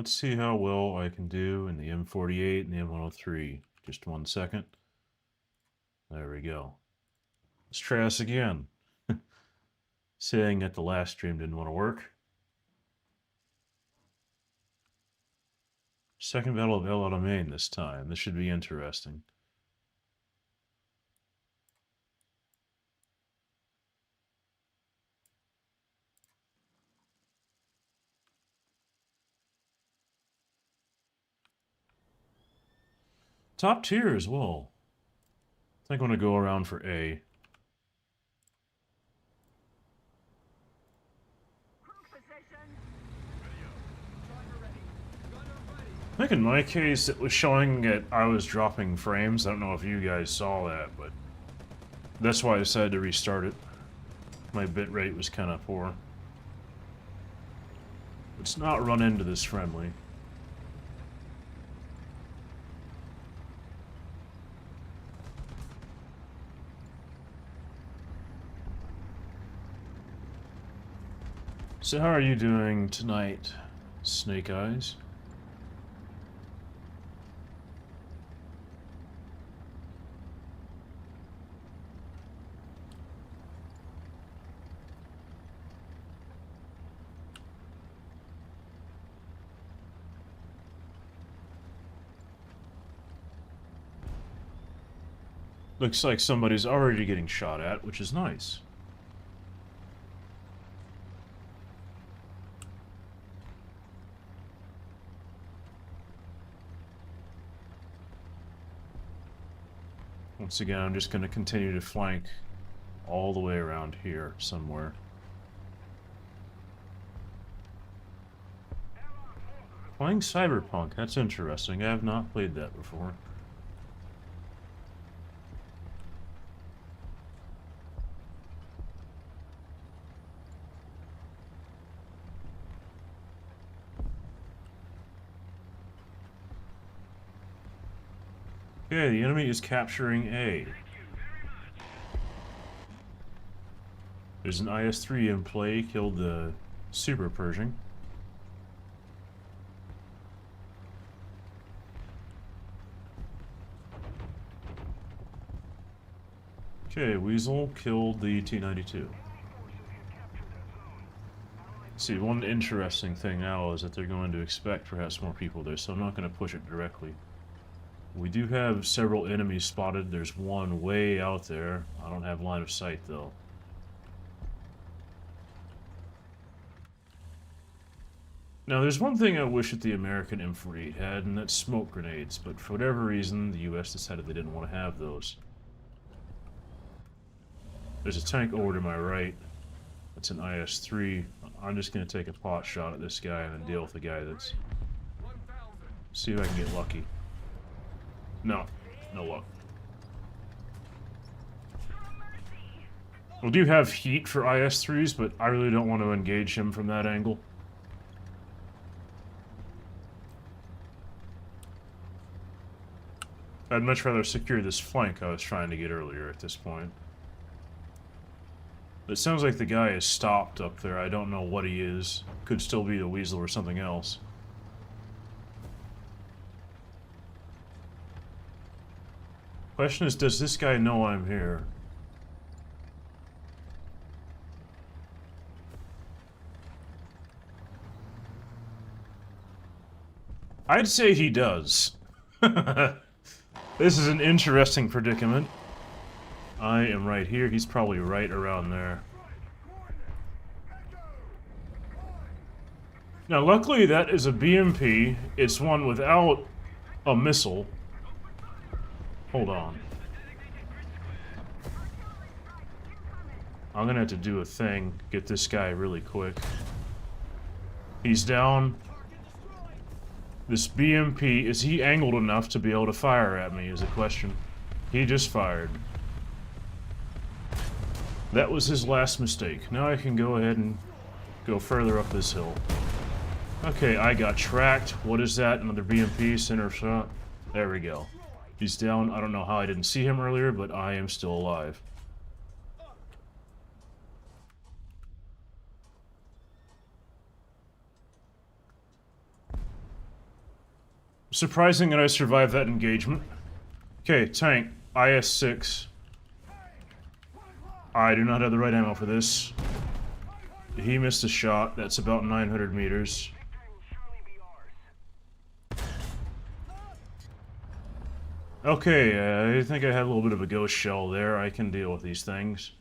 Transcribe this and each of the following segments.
Let's see how well I can do in the M48 and the M103. Just 1 second. There we go. Let's try this again. Saying that the last stream didn't want to work. Second Battle of Alamein this time. This should be interesting. Top tier as well. I think I'm going to go around for A. I think in my case it was showing that I was dropping frames. I don't know if you guys saw that, but that's why I decided to restart it. My bitrate was kind of poor. Let's not run into this friendly. So how are you doing tonight, Snake Eyes? Looks like somebody's already getting shot at, which is nice. Once again, I'm just going to continue to flank all the way around here somewhere. Playing Cyberpunk, that's interesting. I have not played that before. Okay, the enemy is capturing A. There's an IS-3 in play, killed the Super Pershing. Okay, Weasel killed the T-92. See, one interesting thing now is that they're going to expect perhaps more people there, so I'm not going to push it directly. We do have several enemies spotted. There's one way out there. I don't have line of sight, though. Now, there's one thing I wish that the American M48 had, and that's smoke grenades, but for whatever reason, the US decided they didn't want to have those. There's a tank over to my right. That's an IS-3. I'm just going to take a pot shot at this guy and then deal with the guy that's... See if I can get lucky. No. No luck. We do have heat for IS-3s, but I really don't want to engage him from that angle. I'd much rather secure this flank I was trying to get earlier at this point. It sounds like the guy is stopped up there. I don't know what he is. Could still be the Weasel or something else. Question is, does this guy know I'm here? I'd say he does. This is an interesting predicament. I am right here. He's probably right around there. Now, luckily, that is a BMP. It's one without a missile. Hold on. I'm gonna have to do a thing. Get this guy really quick. He's down. This BMP, is he angled enough to be able to fire at me is the question. He just fired. That was his last mistake. Now I can go ahead and go further up this hill. Okay, I got tracked. What is that? Another BMP, center shot. There we go. He's down. I don't know how I didn't see him earlier, but I am still alive. Surprising that I survived that engagement. Okay, tank. IS-6. I do not have the right ammo for this. He missed a shot. That's about 900 meters. Okay, I think I had a little bit of a ghost shell there. I can deal with these things.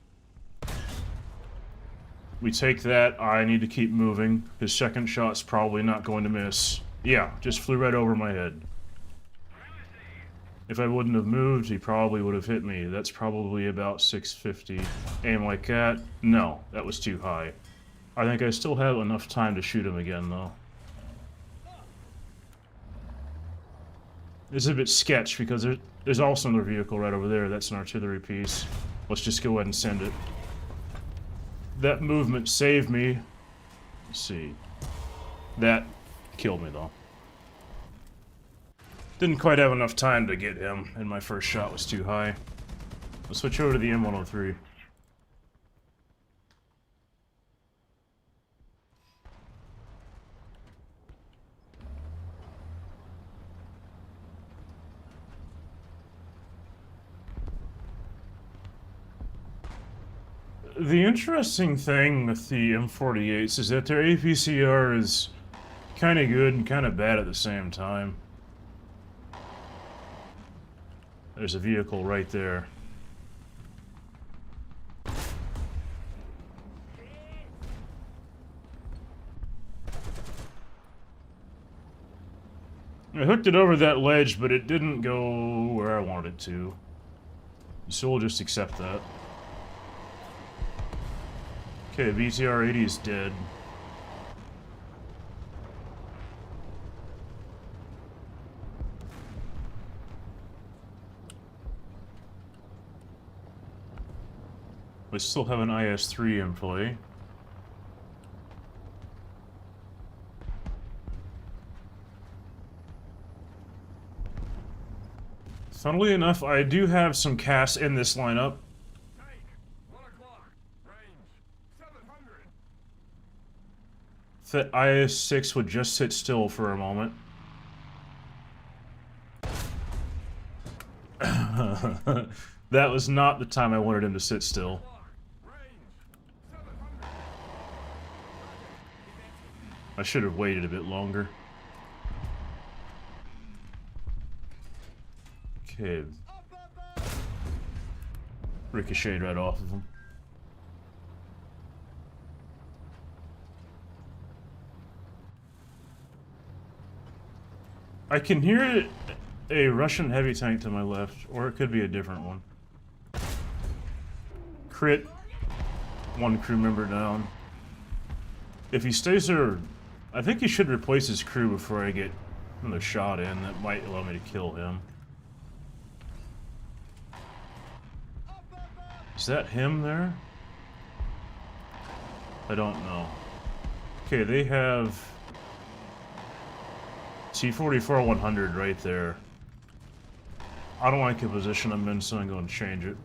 We take that. I need to keep moving. His second shot's probably not going to miss. Yeah, just flew right over my head. If I wouldn't have moved, he probably would have hit me. That's probably about 650. Aim like that? No, that was too high. I think I still have enough time to shoot him again, though. It's a bit sketch, because there's also another vehicle right over there. That's an artillery piece. Let's just go ahead and send it. That movement saved me. Let's see. That killed me, though. Didn't quite have enough time to get him, and my first shot was too high. Let's switch over to the M103. The interesting thing with the M48s is that their APCR is kind of good and kind of bad at the same time. There's a vehicle right there. I hooked it over that ledge, but it didn't go where I wanted it to. So we'll just accept that. Okay, BTR-80 is dead. We still have an IS-3 in play. Funnily enough, I do have some CAS in this lineup. That IS-6 would just sit still for a moment. That was not the time I wanted him to sit still. I should have waited a bit longer. Okay. Ricocheted right off of him. I can hear a Russian heavy tank to my left, or it could be a different one. Crit. One crew member down. If he stays there, I think he should replace his crew before I get another shot in. That might allow me to kill him. Is that him there? I don't know. Okay, they have T-44-100 right there. I don't like the position I'm in, so I'm going to change it.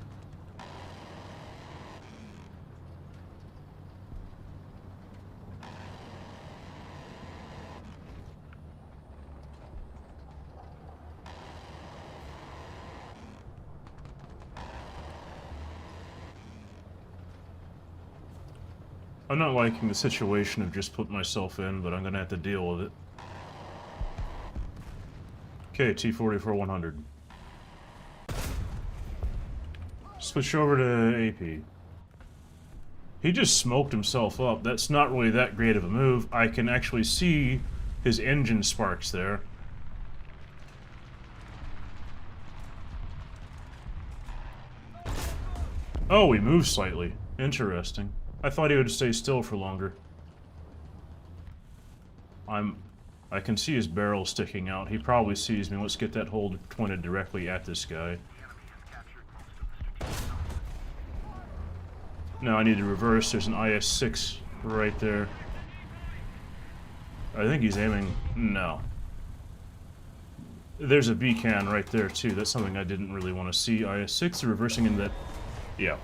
I'm not liking the situation I've just put myself in, but I'm going to have to deal with it. Okay, T-44-100. Switch over to AP. He just smoked himself up. That's not really that great of a move. I can actually see his engine sparks there. Oh, he moved slightly. Interesting. I thought he would stay still for longer. I can see his barrel sticking out. He probably sees me. Let's get that hole pointed directly at this guy. Now I need to reverse. There's an IS-6 right there. I think he's aiming... No. There's a B-can right there, too. That's something I didn't really want to see. IS-6 reversing in that... Yeah.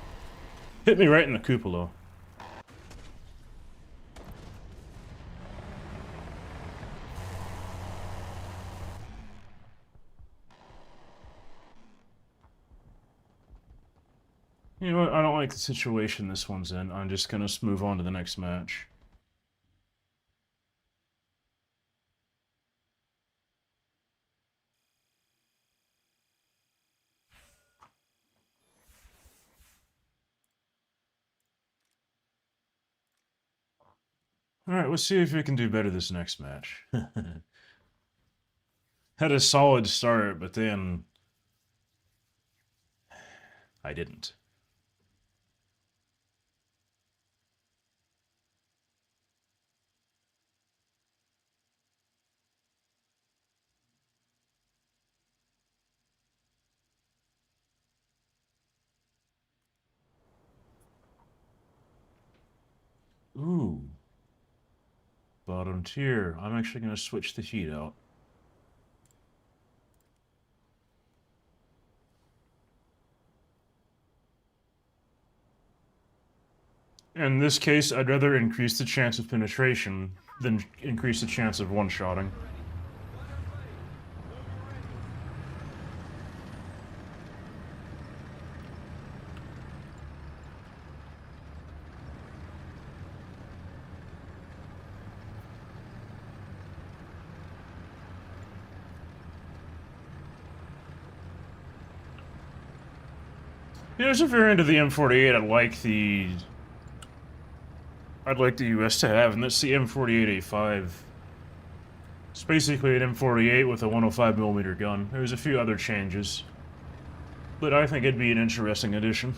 Hit me right in the cupola. You know what? I don't like the situation this one's in. I'm just gonna move on to the next match. Alright, let's see if we can do better this next match. Had a solid start, but then I didn't. Ooh. Bottom tier. I'm actually going to switch the heat out. In this case, I'd rather increase the chance of penetration than increase the chance of one-shotting. Yeah, there's a variant of the M48 I'd like the US to have, and that's the M48A5. It's basically an M48 with a 105mm gun. There's a few other changes, but I think it'd be an interesting addition.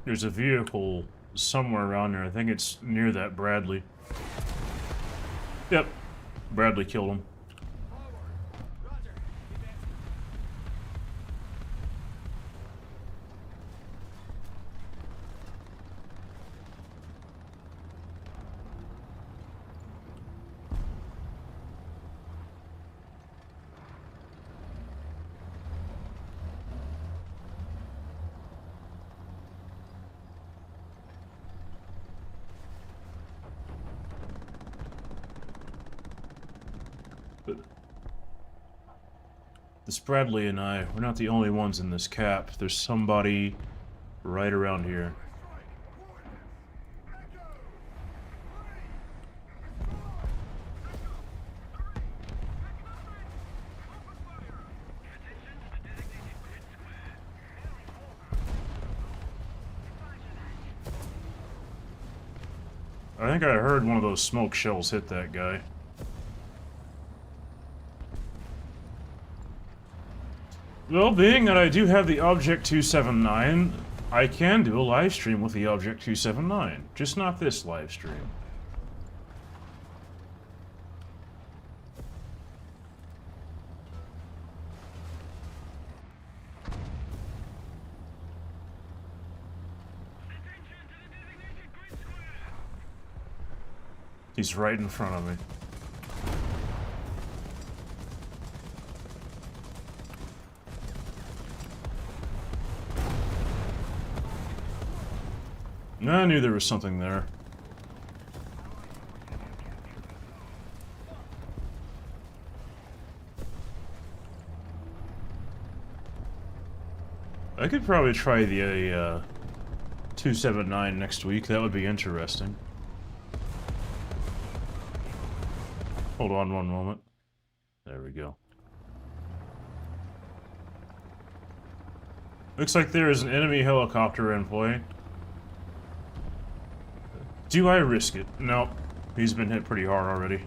There's a vehicle somewhere around there. I think it's near that Bradley. Yep. Bradley killed him. This Bradley and we're not the only ones in this cap. There's somebody right around here. I think I heard one of those smoke shells hit that guy. Well, being that I do have the Object 279, I can do a live stream with the Object 279, just not this live stream. He's right in front of me. I knew there was something there. I could probably try the 279 next week. That would be interesting. Hold on one moment. There we go. Looks like there is an enemy helicopter in play. Do I risk it? Nope. He's been hit pretty hard already.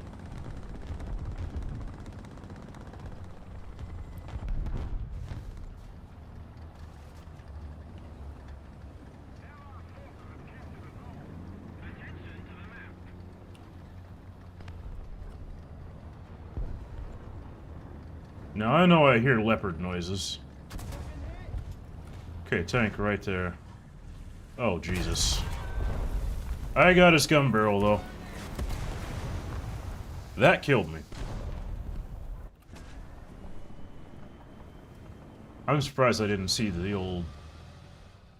Now I know I hear leopard noises. Okay, tank right there. Oh, Jesus. I got his gun barrel, though. That killed me. I'm surprised I didn't see the old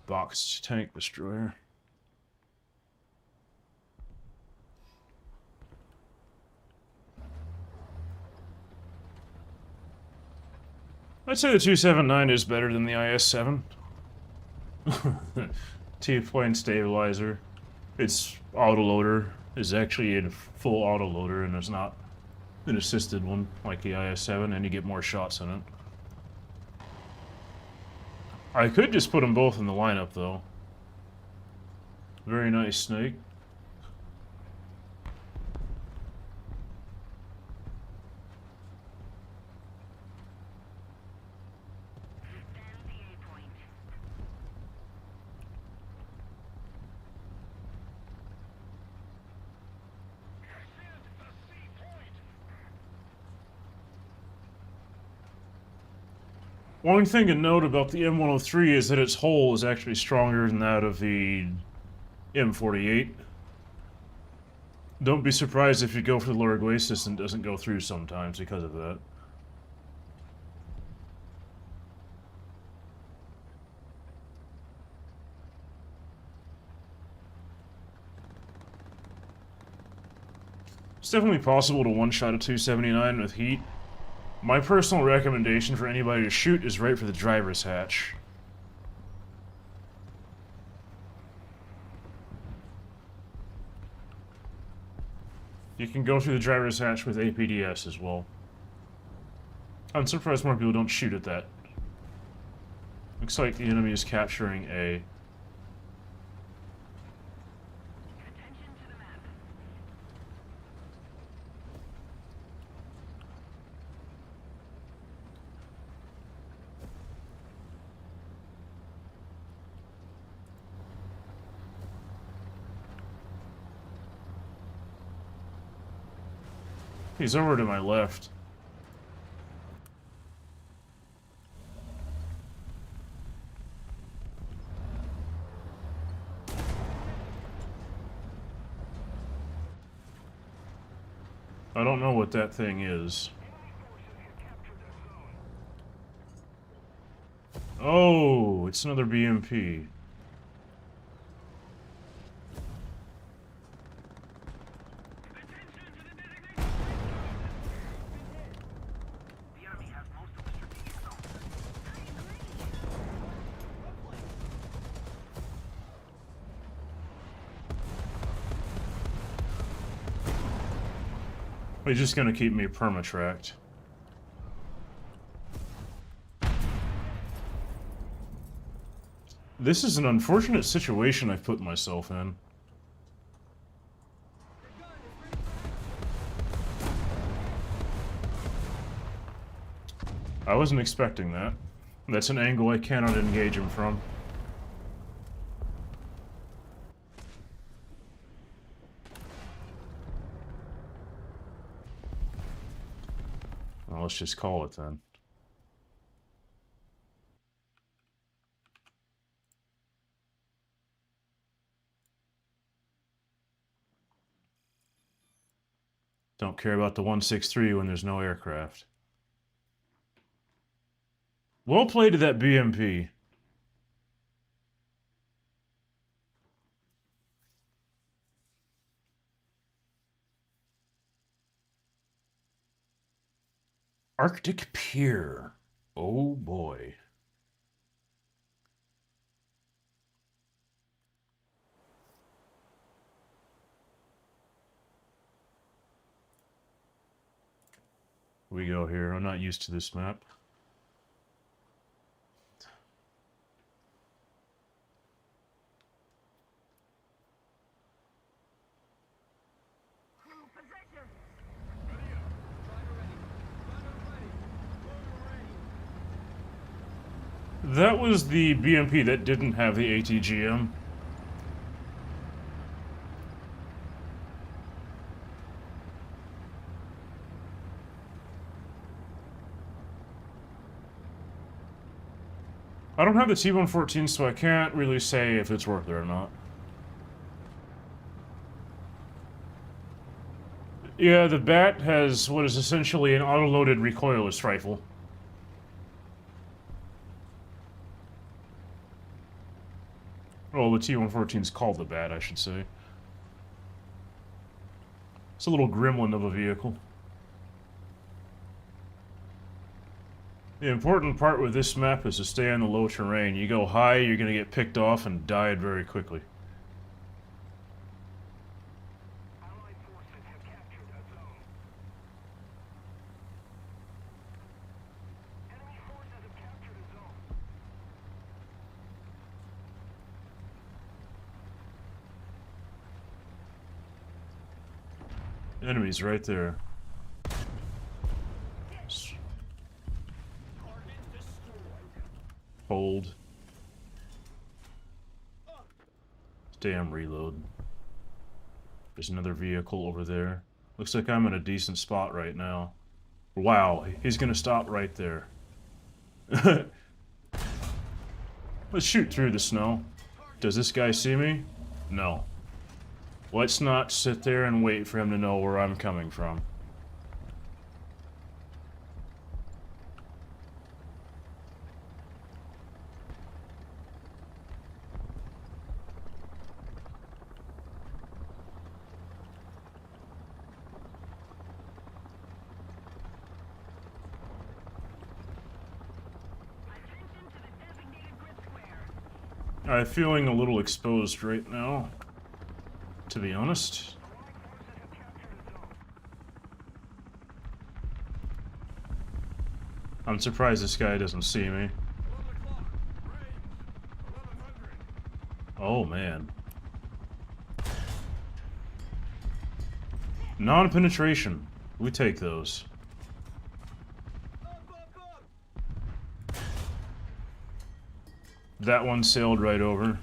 boxed tank destroyer. I'd say the 279 is better than the IS-7. T-point stabilizer. Its autoloader is actually a full autoloader and it's not an assisted one like the IS-7, and you get more shots in it. I could just put them both in the lineup, though. Very nice snake. One thing to note about the M103 is that its hull is actually stronger than that of the M48. Don't be surprised if you go for the lower glacis and it doesn't go through sometimes because of that. It's definitely possible to one-shot a 279 with heat. My personal recommendation for anybody to shoot is right for the driver's hatch. You can go through the driver's hatch with APDS as well. I'm surprised more people don't shoot at that. Looks like the enemy is capturing A. He's over to my left. I don't know what that thing is. Oh, it's another BMP. He's just gonna keep me perma-tracked. This is an unfortunate situation I've put myself in. I wasn't expecting that. That's an angle I cannot engage him from. Well, let's just call it then. Don't care about the 163 when there's no aircraft. Well played to that BMP. Arctic Pier. Oh boy. We go here. I'm not used to this map. That was the BMP that didn't have the ATGM. I don't have the T-114, so I can't really say if it's worth it or not. Yeah, the Bat has what is essentially an auto-loaded recoilless rifle. Well, the T-114 is called the Bat, I should say. It's a little gremlin of a vehicle. The important part with this map is to stay on the low terrain. You go high, you're going to get picked off and died very quickly. Allied forces have captured a zone. Enemy forces have captured a zone. Enemies right there. Hold. Damn reload. There's another vehicle over there. Looks like I'm in a decent spot right now. Wow, he's gonna stop right there. Let's shoot through the snow. Does this guy see me? No. Let's not sit there and wait for him to know where I'm coming from. I'm feeling a little exposed right now, to be honest. I'm surprised this guy doesn't see me. Oh man. Non-penetration. We take those. That one sailed right over.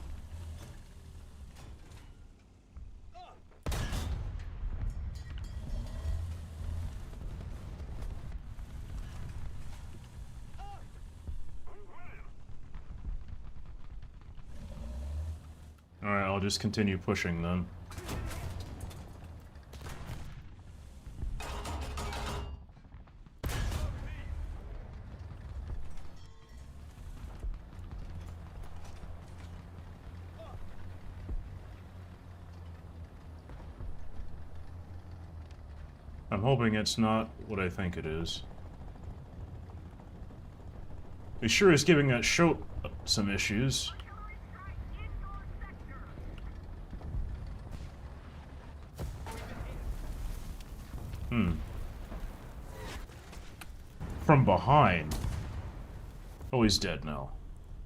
Alright, I'll just continue pushing then. I'm hoping it's not what I think it is. It sure is giving that shoat some issues. From behind. Oh, he's dead now.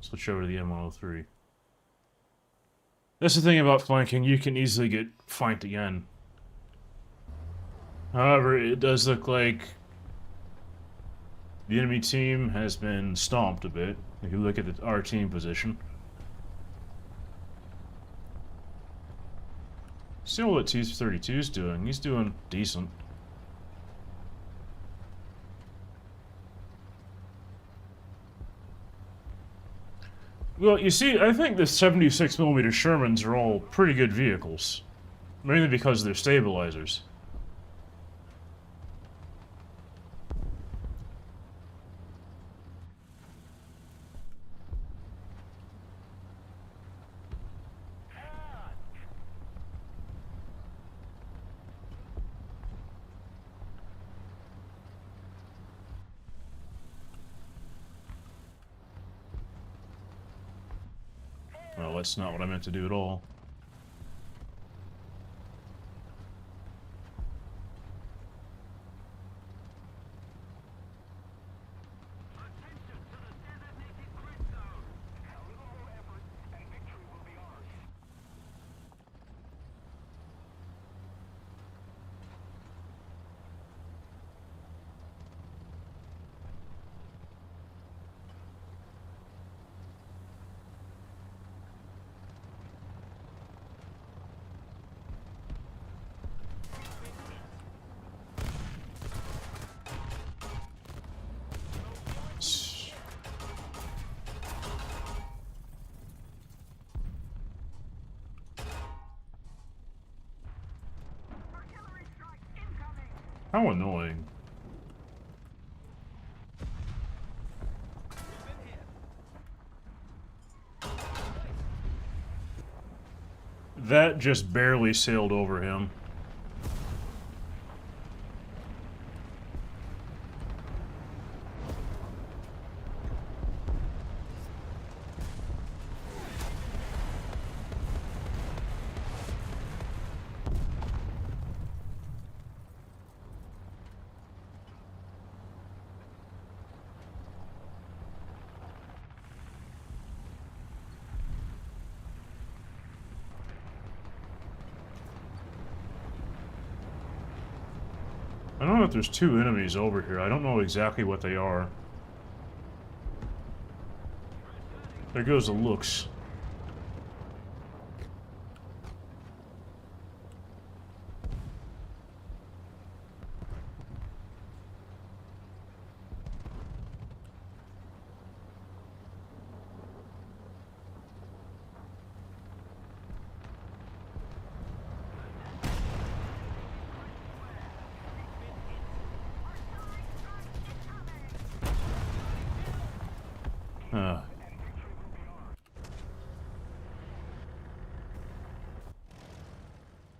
Switch over to the M103. That's the thing about flanking, you can easily get flanked again. However, it does look like the enemy team has been stomped a bit. If you look at our team position. See what T-32's doing. He's doing decent. Well, you see, I think the 76mm Shermans are all pretty good vehicles. Mainly because of their stabilizers. Well, that's not what I meant to do at all. How annoying. That just barely sailed over him. I don't know if there's two enemies over here. I don't know exactly what they are. There goes the looks.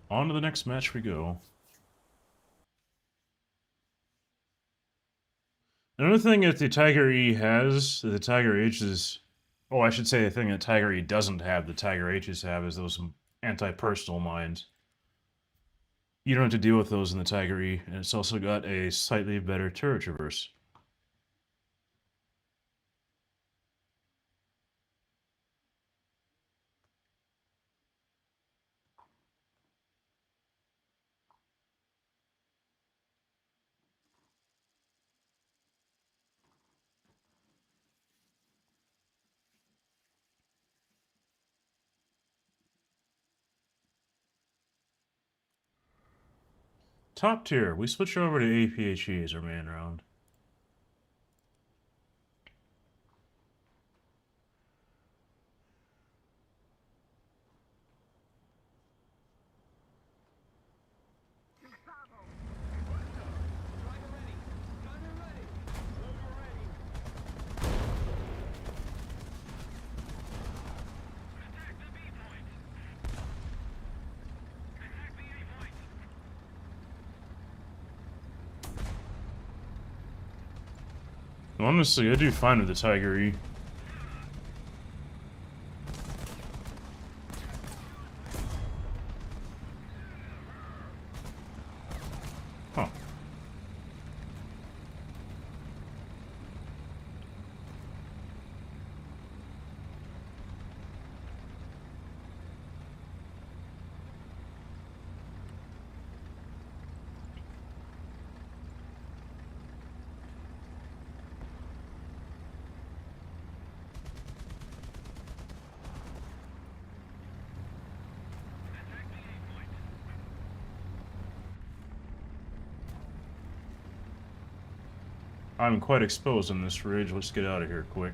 On to the next match we go. Another thing that the Tiger E has, that the Tiger H's... Oh, I should say the thing that Tiger E doesn't have, the Tiger H's have, is those anti-personal mines. You don't have to deal with those in the Tiger E, and it's also got a slightly better turret traverse. Top tier, we switch over to APHE as our main round. Honestly, I do fine with the Tiger E. Huh. I'm quite exposed on this ridge. Let's get out of here quick.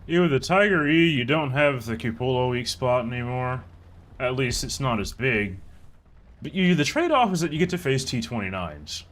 With the Tiger E, you don't have the cupola weak spot anymore. At least it's not as big. But the trade-off is that you get to face T-29s.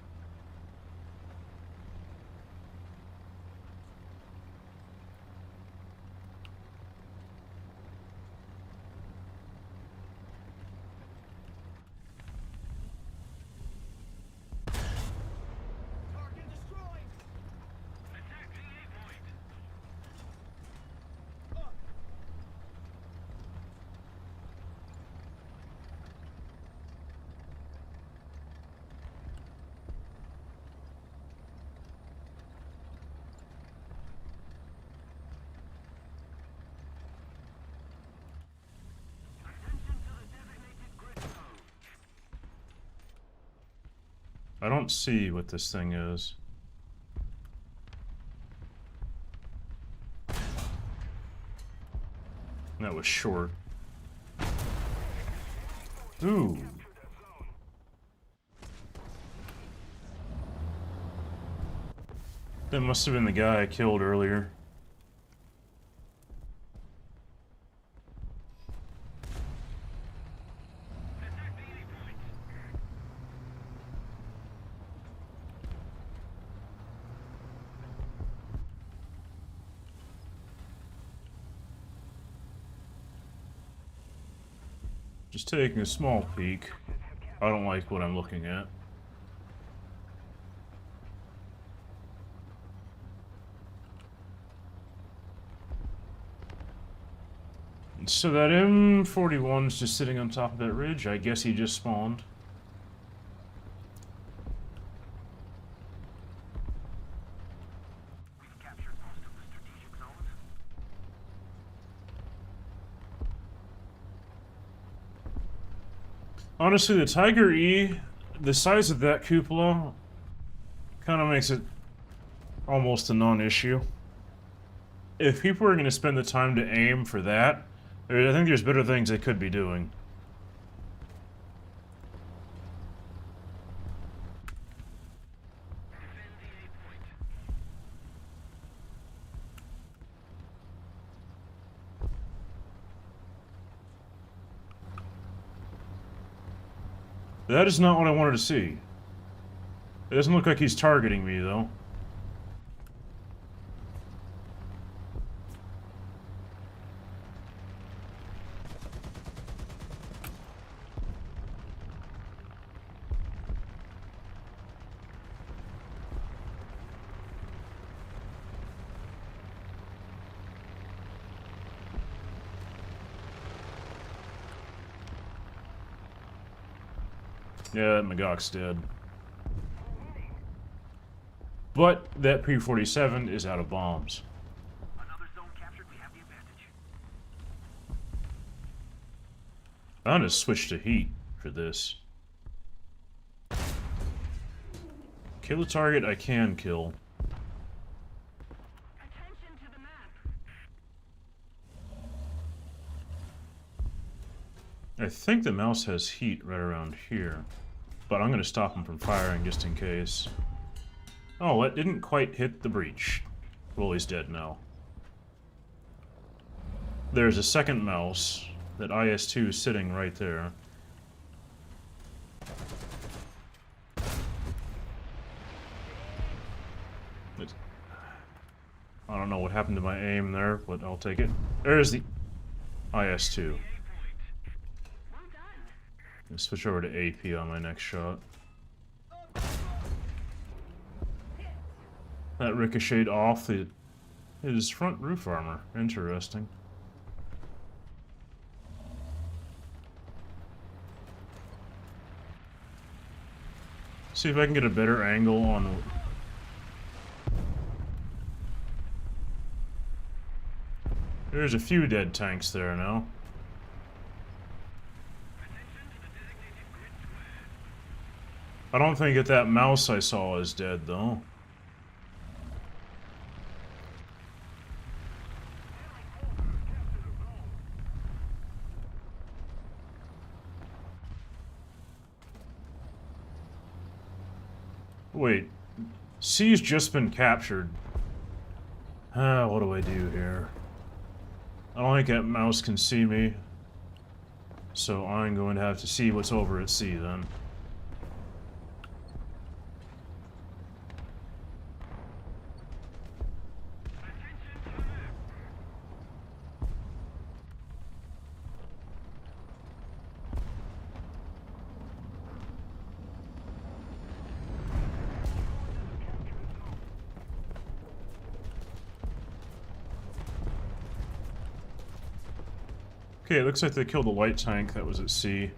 I don't see what this thing is. That was short. Ooh. That must have been the guy I killed earlier. Just taking a small peek. I don't like what I'm looking at. So that M41's just sitting on top of that ridge. I guess he just spawned. We've captured most of the strategic zones. Honestly, the Tiger E, the size of that cupola, kind of makes it almost a non-issue. If people are going to spend the time to aim for that, I think there's better things they could be doing. That is not what I wanted to see. It doesn't look like he's targeting me, though. Yeah, that Magok's dead. But that P-47 is out of bombs. Another zone captured, we have the advantage. I'm gonna switch to heat for this. Kill a target I can kill. Attention to the map. I think the mouse has heat right around here. But I'm gonna stop him from firing just in case. Oh, it didn't quite hit the breach. Well, he's dead now. There's a second mouse. That IS-2 is sitting right there. I don't know what happened to my aim there, but I'll take it. There's the IS-2. Let's switch over to AP on my next shot. That ricocheted off his front roof armor. Interesting. See if I can get a better angle on... There's a few dead tanks there now. I don't think that mouse I saw is dead, though. Wait. C's just been captured. What do I do here? I don't think that mouse can see me. So I'm going to have to see what's over at C, then. Okay, it looks like they killed the light tank that was at C.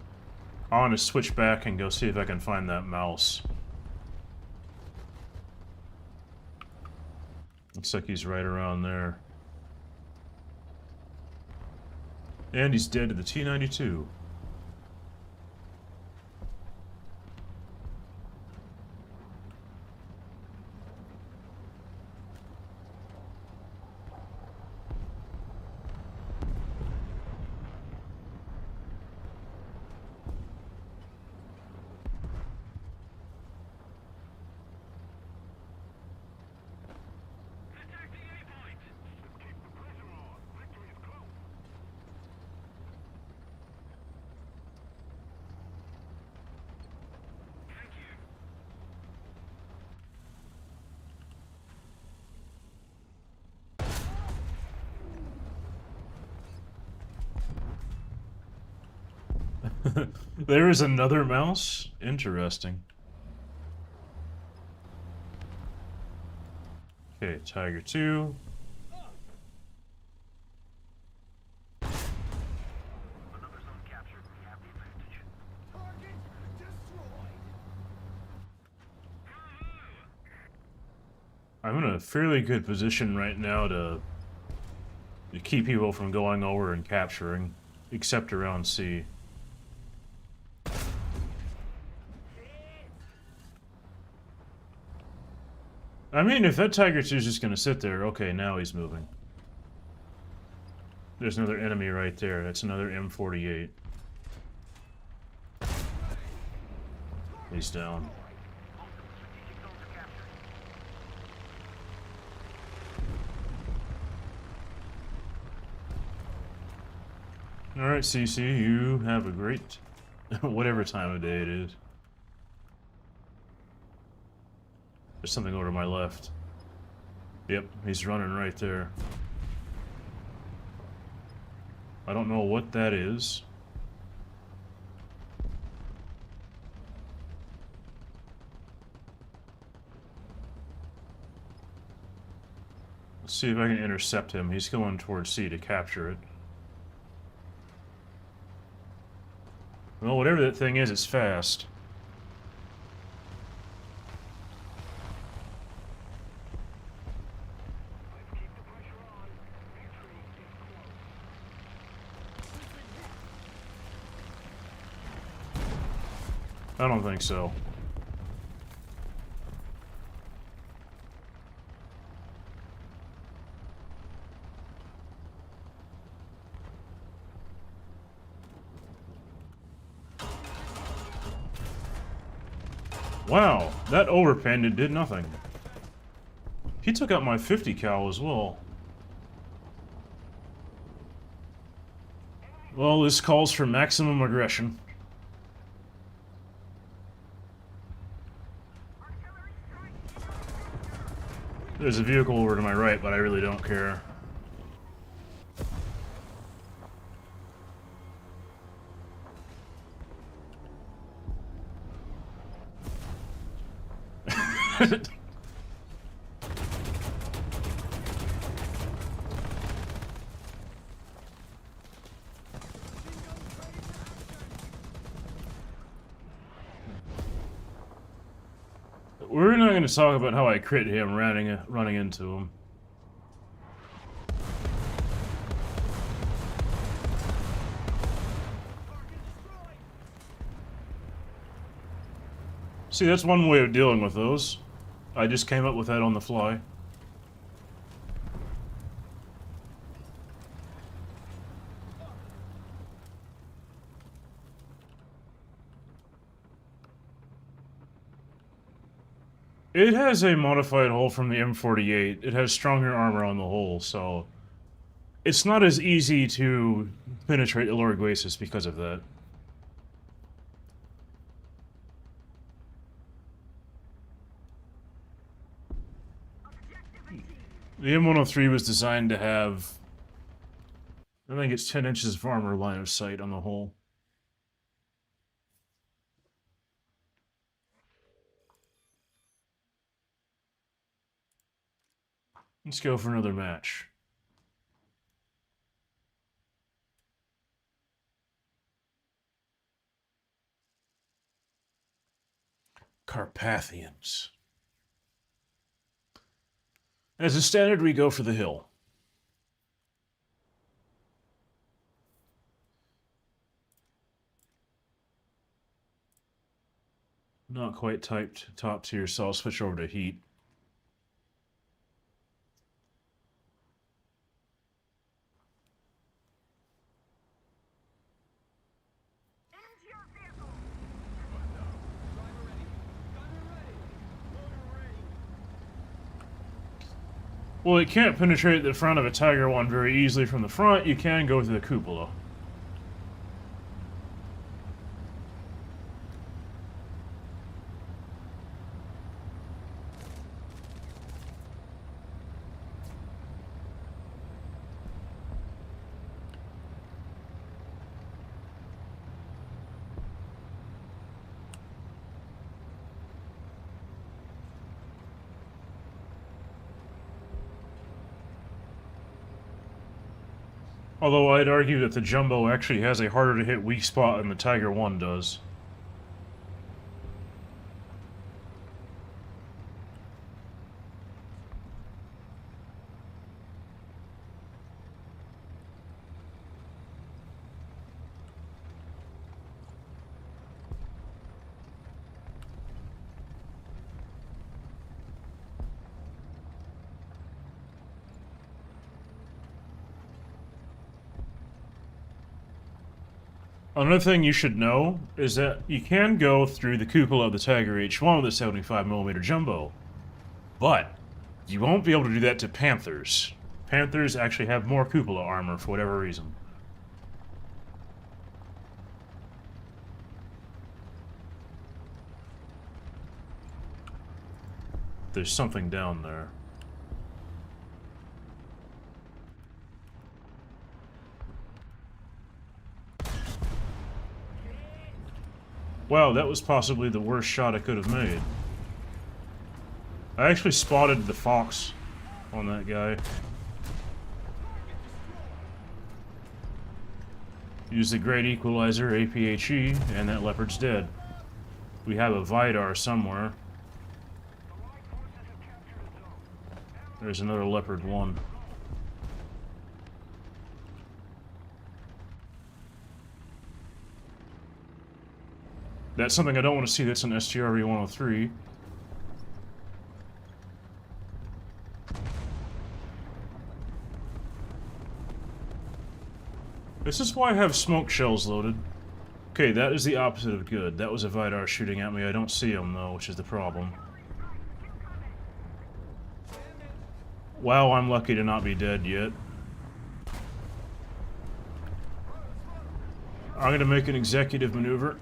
I want to switch back and go see if I can find that mouse. Looks like he's right around there. And he's dead to the T-92. There is another mouse? Interesting. Okay, Tiger 2. Another zone captured. We have the advantage. Target destroyed. I'm in a fairly good position right now to keep people from going over and capturing, except around C. I mean, if that Tiger 2 is just gonna sit there, okay, now he's moving. There's another enemy right there. That's another M48. He's down. Alright, CC, you have a great... whatever time of day it is. There's something over to my left. Yep, he's running right there. I don't know what that is. Let's see if I can intercept him. He's going towards C to capture it. Well, whatever that thing is, it's fast. Let's keep the pressure on. Victory is close. I don't think so. Wow, that overpended did nothing. He took out my 50 cal as well. Well, this calls for maximum aggression. There's a vehicle over to my right, but I really don't care. We're not going to talk about how I crit him running into him. See, that's one way of dealing with those. I just came up with that on the fly. It has a modified hull from the M48. It has stronger armor on the hull, so it's not as easy to penetrate the lower glacis because of that. The M103 was designed to have, I think it's 10 inches of armor line of sight on the hull. Let's go for another match. Carpathians. As a standard, we go for the hill. Not quite typed top tier, so I'll switch over to heat. Into your vehicle. Well, it can't penetrate the front of a Tiger 1 very easily from the front. You can go through the cupola. Although I'd argue that the Jumbo actually has a harder to hit weak spot than the Tiger 1 does. Another thing you should know is that you can go through the cupola of the Tiger H1 with a 75mm Jumbo, but you won't be able to do that to Panthers. Panthers actually have more cupola armor for whatever reason. There's something down there. Wow, that was possibly the worst shot I could have made. I actually spotted the fox on that guy. Use the Great Equalizer, APHE, and that leopard's dead. We have a Vidar somewhere. There's another leopard 1. That's something I don't want to see. That's an STRV 103. This is why I have smoke shells loaded. Okay, that is the opposite of good. That was a Vidar shooting at me. I don't see him, though, which is the problem. Wow, I'm lucky to not be dead yet. I'm gonna make an executive maneuver.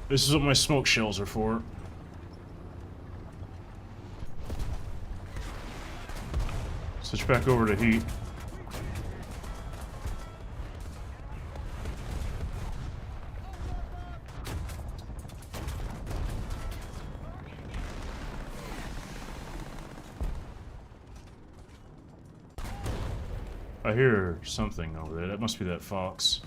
This is what my smoke shells are for. Switch back over to heat. I hear something over there. That must be that fox.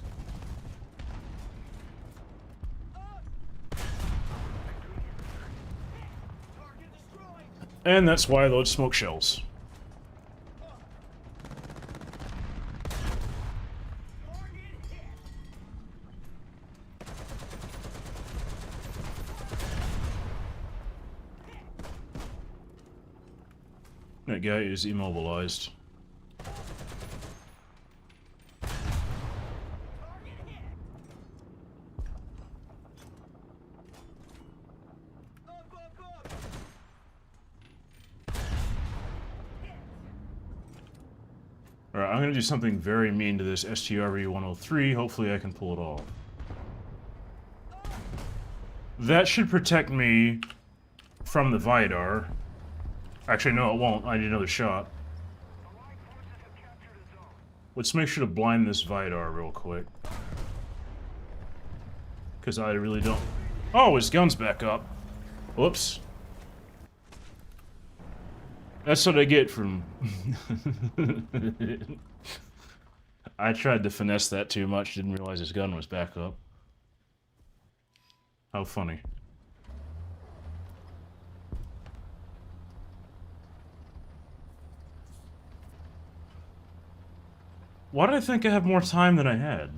And that's why I load smoke shells. That guy is immobilized. Alright, I'm going to do something very mean to this STRV 103. Hopefully I can pull it off. That should protect me from the Vidar. Actually, no, it won't. I need another shot. Let's make sure to blind this Vidar real quick. Because I really don't... Oh, his gun's back up. Whoops. That's what I get from... I tried to finesse that too much, didn't realize his gun was back up. How funny. Why did I think I have more time than I had?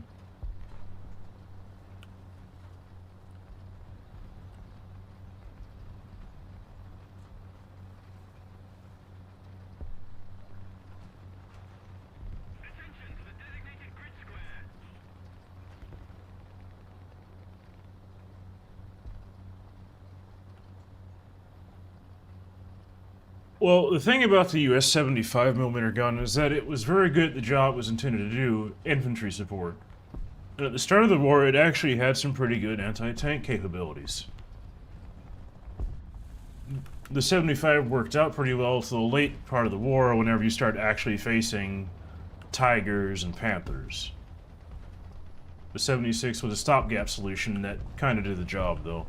Well, the thing about the US 75mm gun is that it was very good at the job it was intended to do, infantry support. And at the start of the war, it actually had some pretty good anti-tank capabilities. The 75 worked out pretty well to the late part of the war whenever you start actually facing Tigers and Panthers. The 76 was a stopgap solution that kind of did the job, though.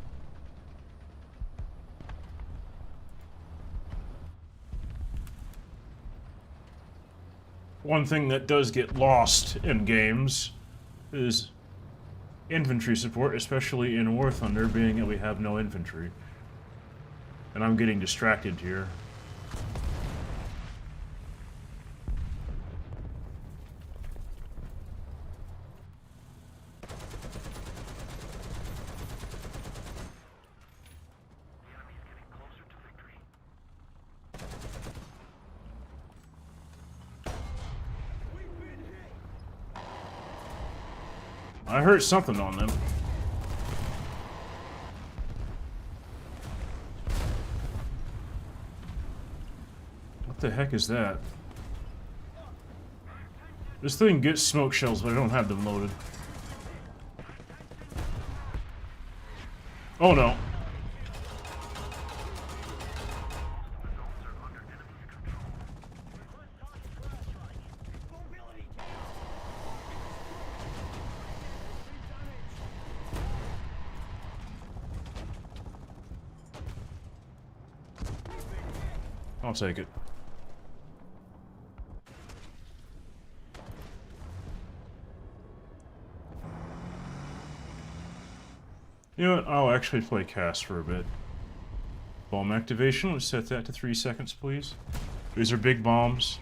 One thing that does get lost in games is infantry support, especially in War Thunder, being that we have no infantry. And I'm getting distracted here. I heard something on them. What the heck is that? This thing gets smoke shells, but I don't have them loaded. Oh no. I'll take it. You know what? I'll actually play cast for a bit. Bomb activation. Let's set that to 3 seconds, please. These are big bombs.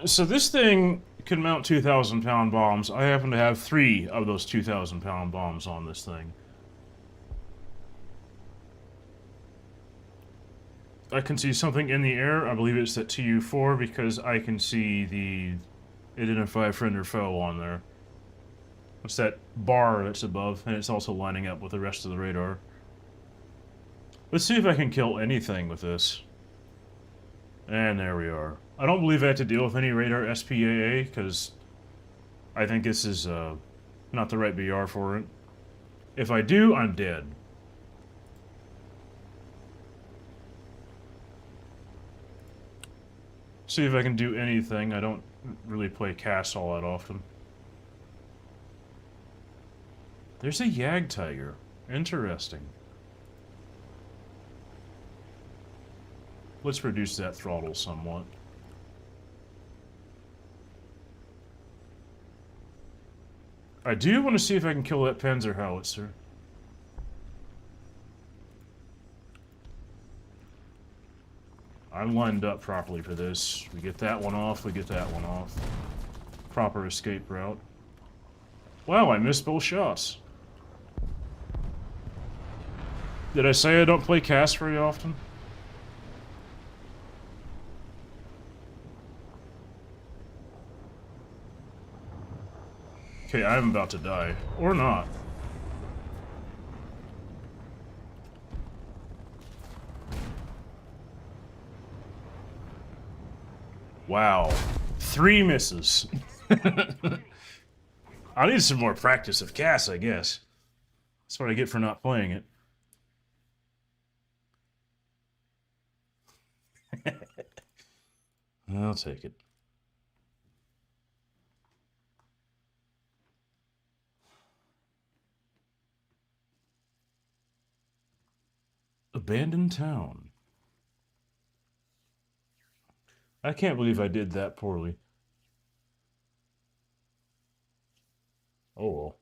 So this thing can mount 2,000-pound bombs. I happen to have 3 of those 2,000-pound bombs on this thing. I can see something in the air. I believe it's at TU4 because I can see the identify friend or foe on there. It's that bar that's above, and it's also lining up with the rest of the radar. Let's see if I can kill anything with this. And there we are. I don't believe I have to deal with any radar SPAA, because I think this is not the right BR for it. If I do, I'm dead. See if I can do anything. I don't really play cast all that often. There's a Yag Tiger. Interesting. Let's reduce that throttle somewhat. I do want to see if I can kill that Panzer howitzer. I'm lined up properly for this. We get that one off, we get that one off. Proper escape route. Wow, I missed both shots. Did I say I don't play cast very often? Okay, I'm about to die. Or not. Wow. 3 misses. I need some more practice of cast, I guess. That's what I get for not playing it. I'll take it. Abandoned town. I can't believe I did that poorly. Oh well.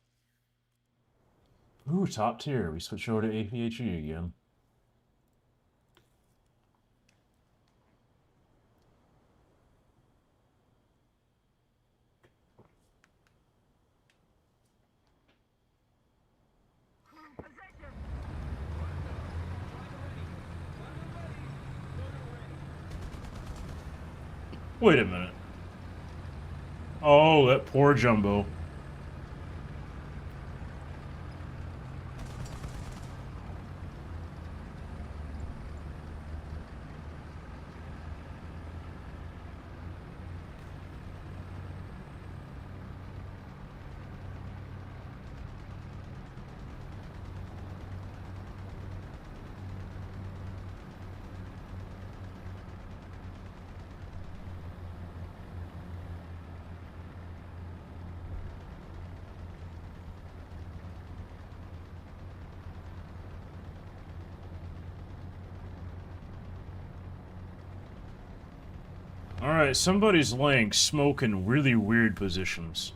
Ooh, top tier. We switch over to APHE again. Wait a minute. Oh, that poor Jumbo. Alright, somebody's laying smoke in really weird positions.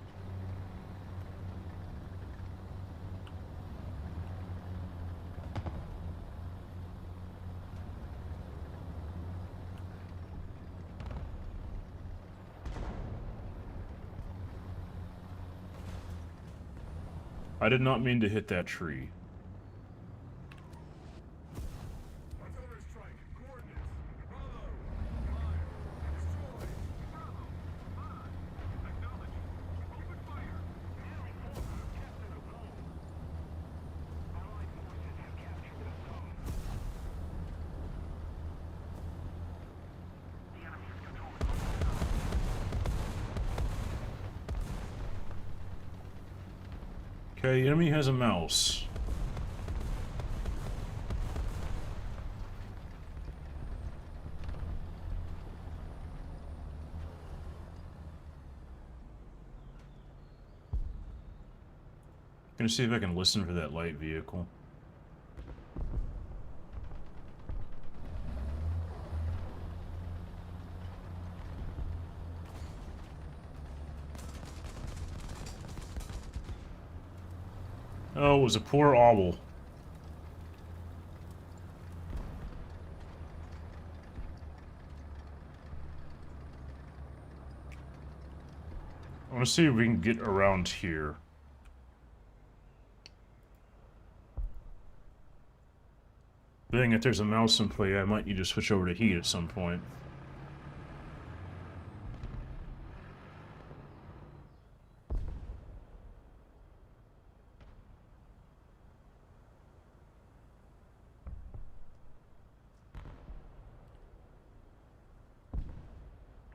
I did not mean to hit that tree. Artillery strike. Coordinates. Bravo. Fire. Destroy. Acknowledged. Open fire. Enemy forces have captured a zone. Allied forces have captured a zone. The enemy is controlling the zone. Okay, the enemy has a mouse. Gonna see if I can listen for that light vehicle. Oh, it was a poor owl. I want to see if we can get around here. Being that there's a mouse in play, I might need to switch over to heat at some point.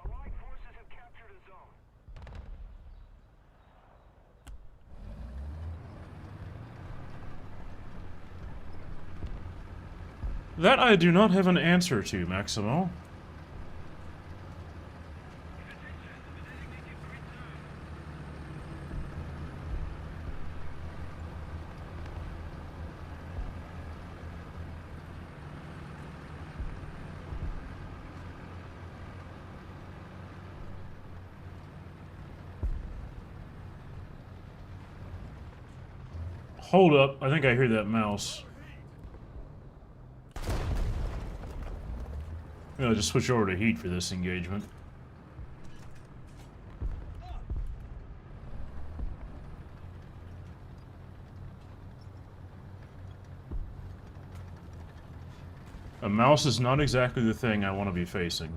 Allied forces have captured a zone. That I do not have an answer to, Maximo. Hold up, I think I hear that mouse. I'll just switch over to heat for this engagement. A mouse is not exactly the thing I want to be facing.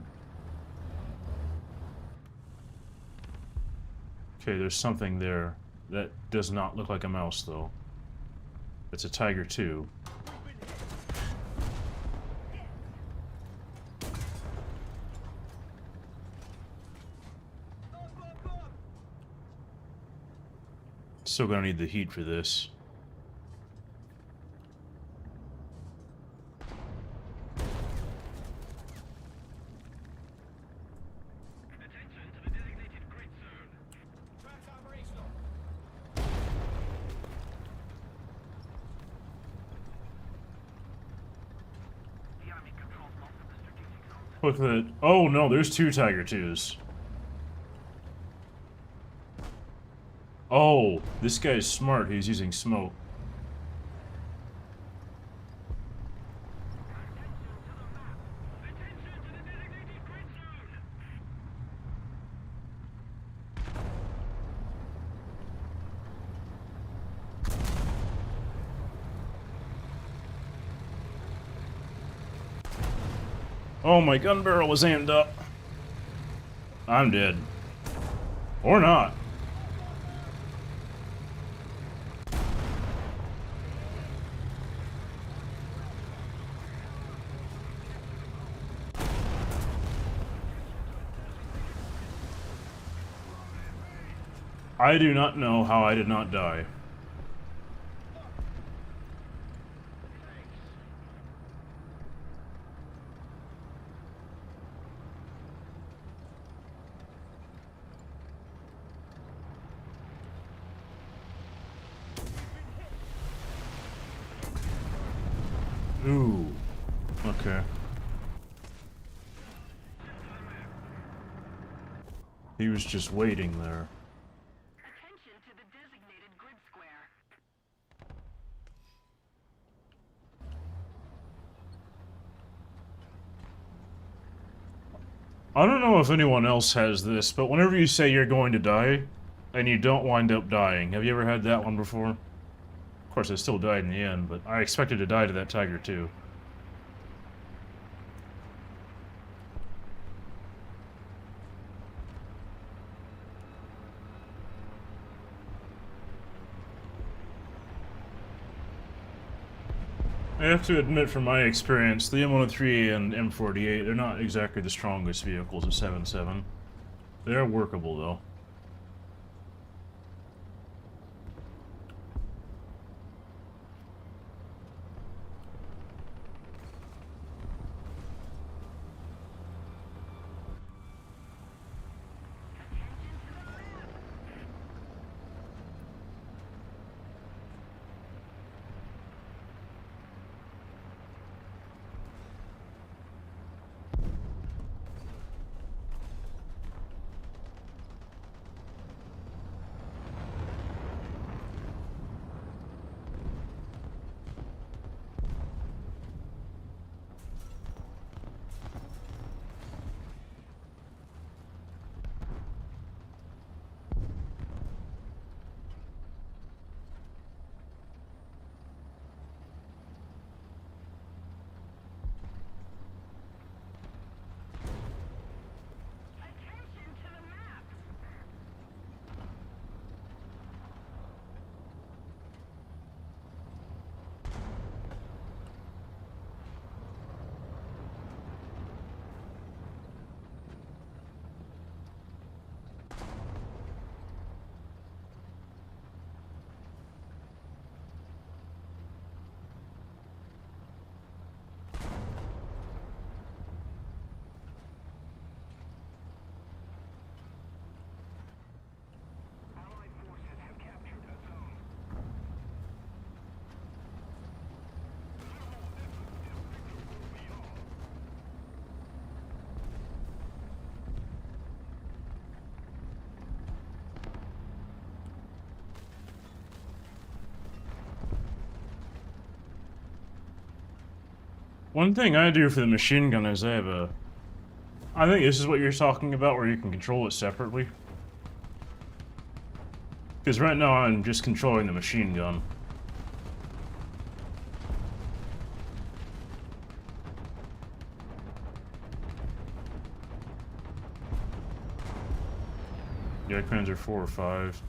Okay, there's something there. That does not look like a mouse, though. It's a Tiger 2. Still gonna need the heat for this. Attention to the designated grid zone. Track operational. The enemy controls most of the strategic zones. Look at that. Oh no, there's two Tiger 2s. Oh, this guy's smart. He's using smoke. Attention to the designated grid zone. Oh, my gun barrel was aimed up. I'm dead. Or not. I do not know how I did not die. Ooh. Okay. He was just waiting there. Attention to the designated grid square. I don't know if anyone else has this, but whenever you say you're going to die, and you don't wind up dying, have you ever had that one before? Of course, I still died in the end, but I expected to die to that tiger too. I have to admit, from my experience, the M103 and M48, they're not exactly the strongest vehicles of 7.7. They're workable, though. Attention to the map. Allied forces have captured a zone. One thing I do for the machine gun is I have a... I think this is what you're talking about, where you can control it separately. Because right now I'm just controlling the machine gun. Yeah, Panzer 4 or 5.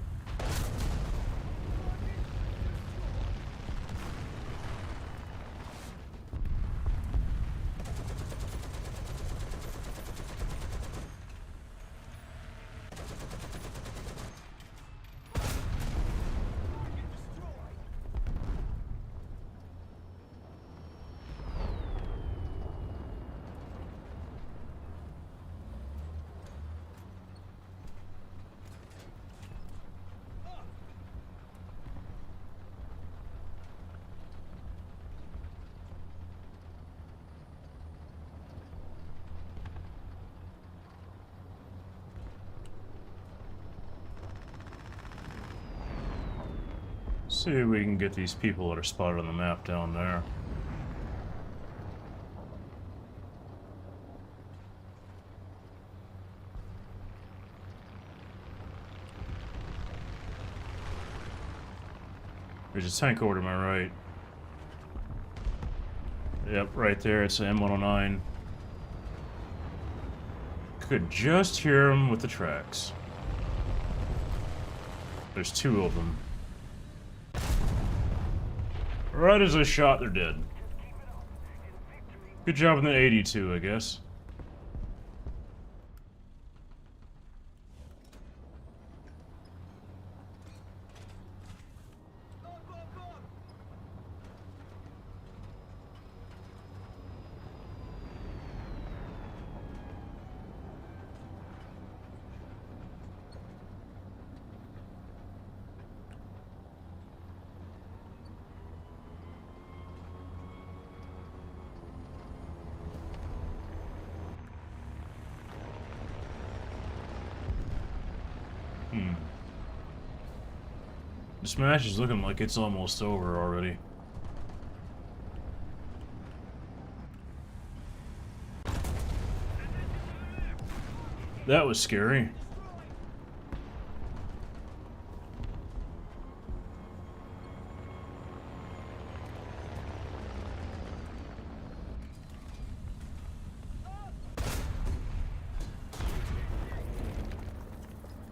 See if we can get these people that are spotted on the map down there. There's a tank over to my right. Yep, right there, it's an M109. Could just hear him with the tracks. There's two of them. Right as I shot, they're dead. Good job in the 82, I guess. This match is looking like it's almost over already. That was scary.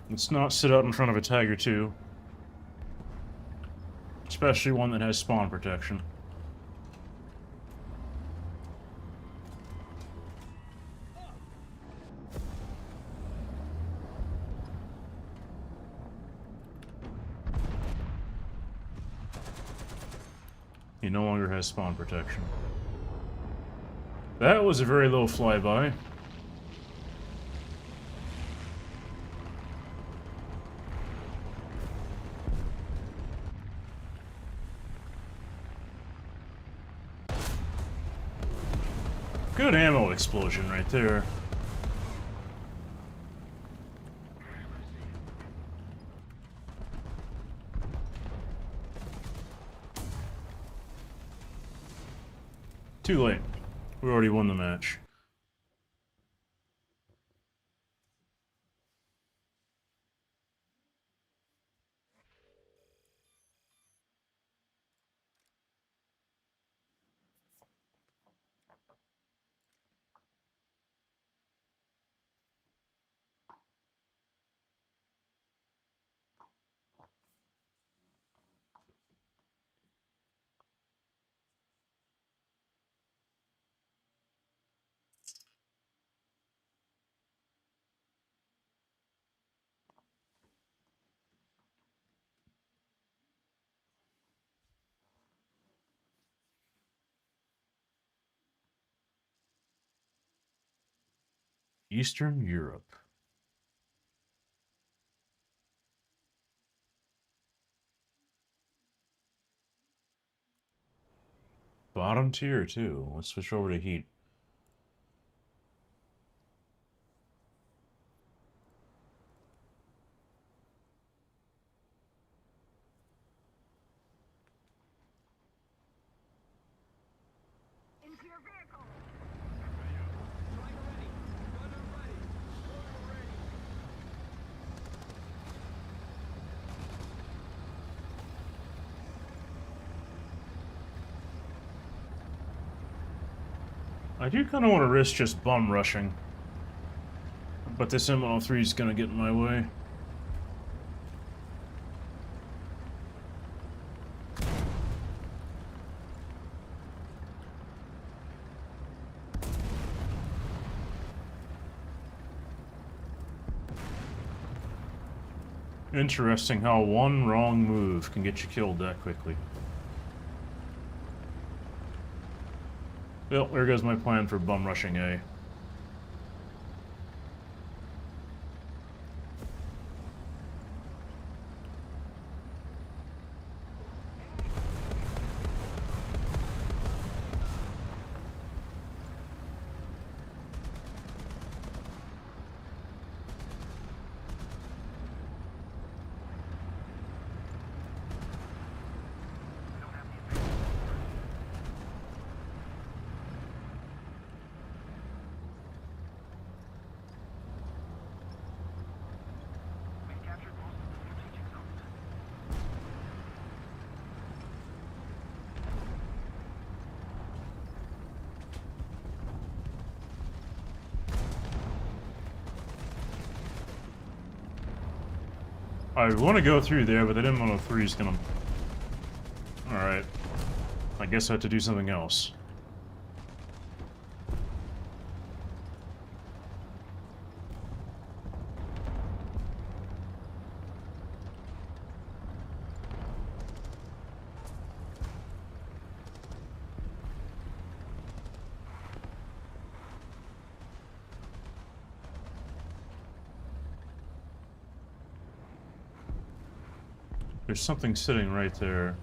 Let's not sit out in front of a Tiger 2. Especially one that has spawn protection. He no longer has spawn protection. That was a very low flyby. Good ammo explosion right there. Too late. We already won the match. Eastern Europe. Bottom tier, too. Let's switch over to heat. Into your vehicle. Striker ready. Gunner ready. Mortar ready. I do kind of want to risk just bum rushing. But this M103 is going to get in my way. Interesting how one wrong move can get you killed that quickly. Well, there goes my plan for bum rushing A. We've captured most of the strategic zones. I want to go through there, but that M103 is gonna... Alright. I guess I have to do something else. There's something sitting right there.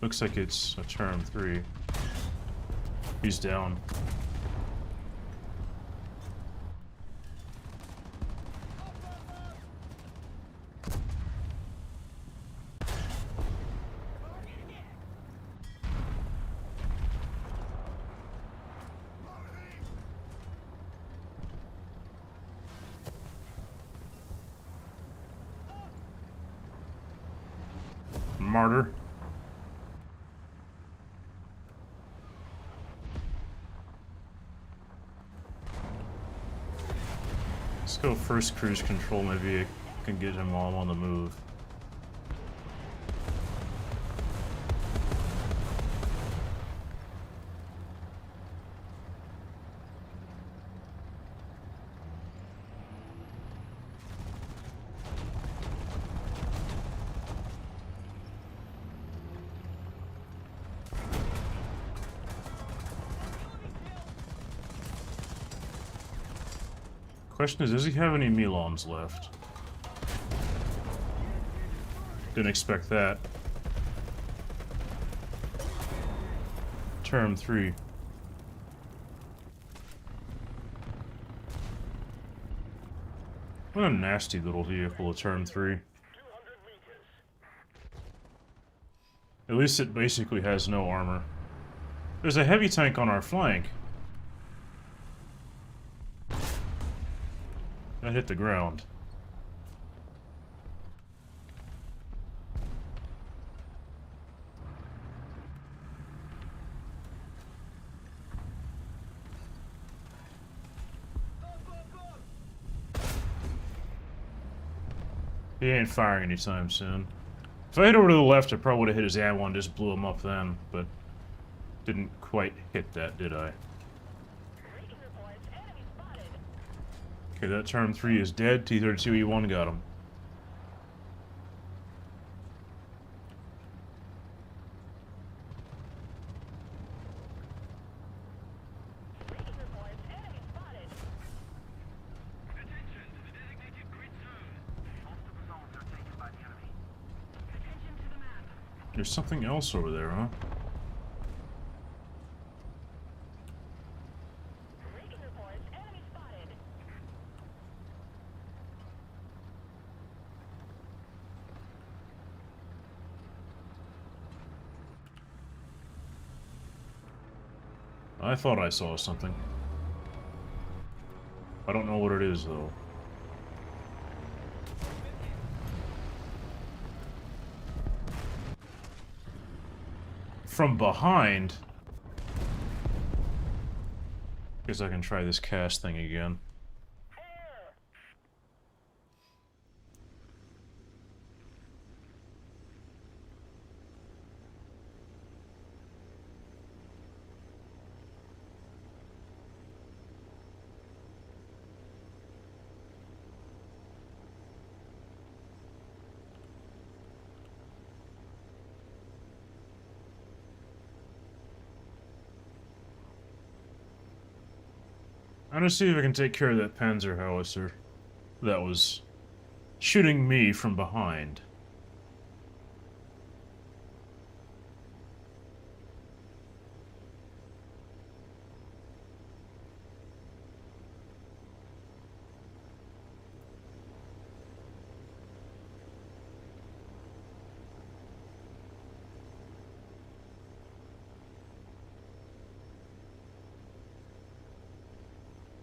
Looks like it's a turn 3. He's down. martyr. Let's go first cruise control, maybe I can get him while I'm on the move. Question is, does he have any Milans left? Didn't expect that. Term 3. What a nasty little vehicle, a Term 3. At least it basically has no armor. There's a heavy tank on our flank. That hit the ground. He ain't firing anytime soon. If I hit over to the left, I probably would have hit his ammo and just blew him up then, but didn't quite hit that, did I? Okay, that Term 3 is dead. T-32E1 got him. There's something else over there, huh? I thought I saw something. I don't know what it is, though. From behind? Guess I can try this cast thing again. I'm gonna see if I can take care of that Panzer howitzer that was shooting me from behind.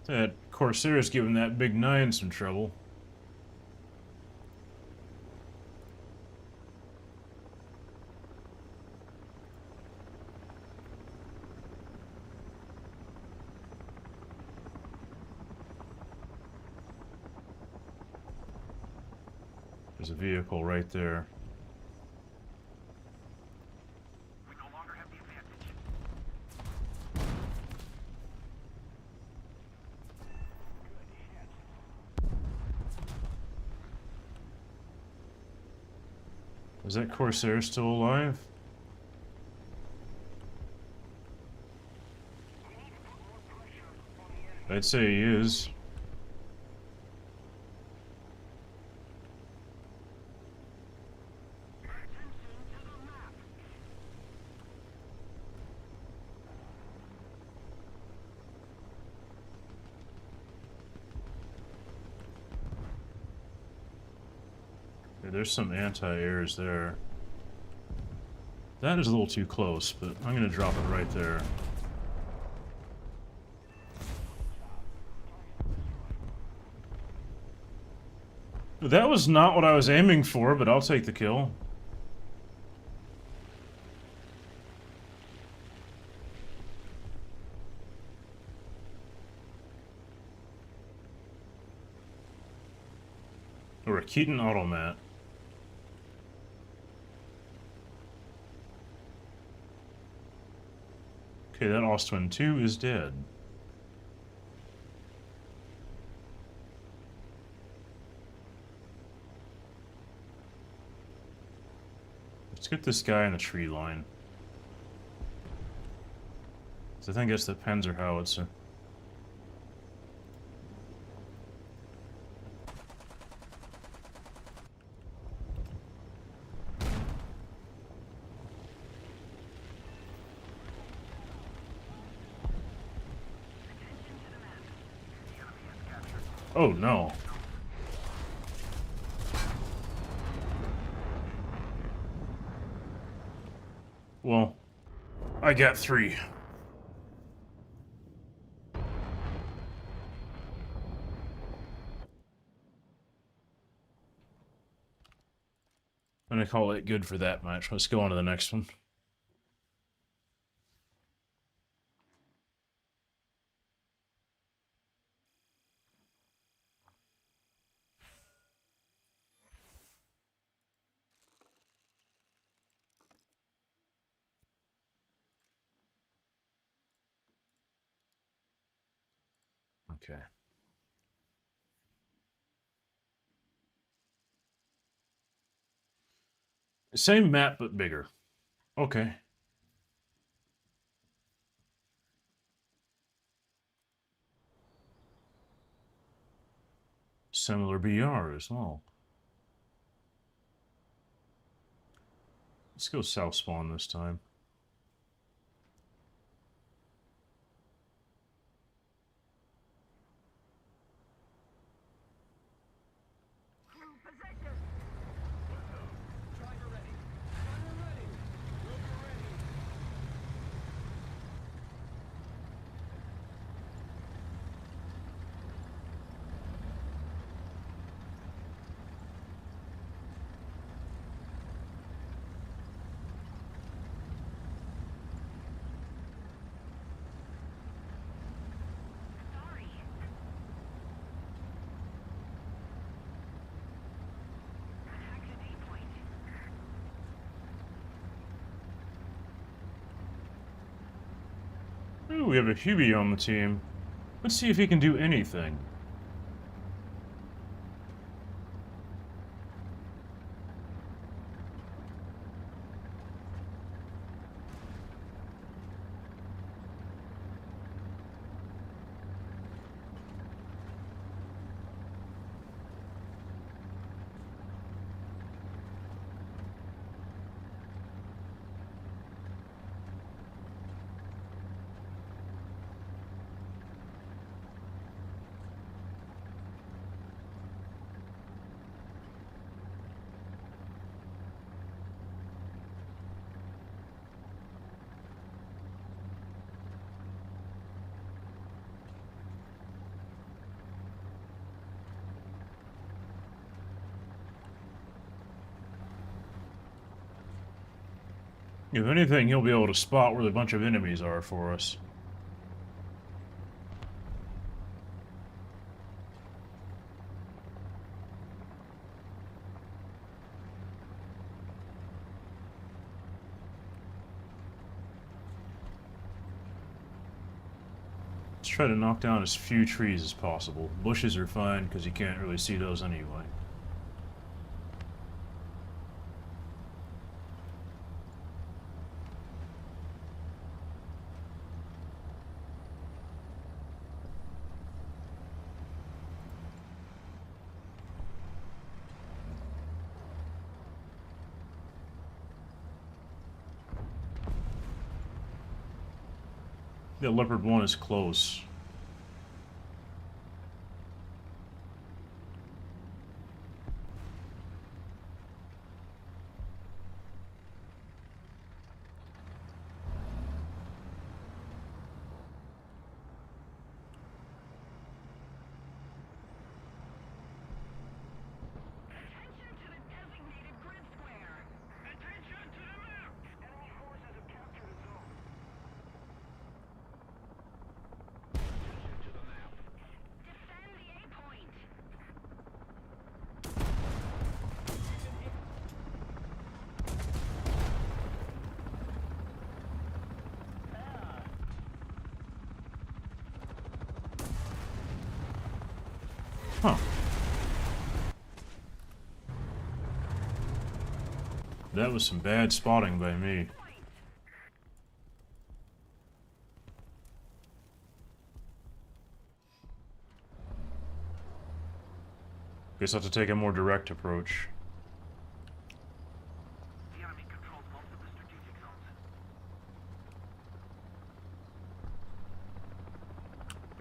That Corsair's giving that Big 9 some trouble. There's a vehicle right there. We no longer have the advantage. Is that Corsair still alive? I'd say he is. There's some anti-airs there. That is a little too close, but I'm gonna drop it right there. That was not what I was aiming for, but I'll take the kill. we're a Keaton automat. Okay, that Ostwind 2 is dead. Let's get this guy in the tree line. So I think that's the Panzer howitzer. Oh no. Well, I got 3. And I call it good for that match. Let's go on to the next one. Okay. Same map, but bigger. Okay. Similar BR as well. Let's go south spawn this time. Driver ready. Gunner ready. Rover ready. Sorry. Attack the D point. Ooh, we have a Hubie on the team. Let's see if he can do anything. If anything, he'll be able to spot where the bunch of enemies are for us. Let's try to knock down as few trees as possible. Bushes are fine, because you can't really see those anyway. The Leopard 1 is close. Attention to the designated grid square. Attention to the map! Enemy forces have captured a zone. Huh. That was some bad spotting by me. Guess I'll have to take a more direct approach. The enemy controls most of the strategic zones.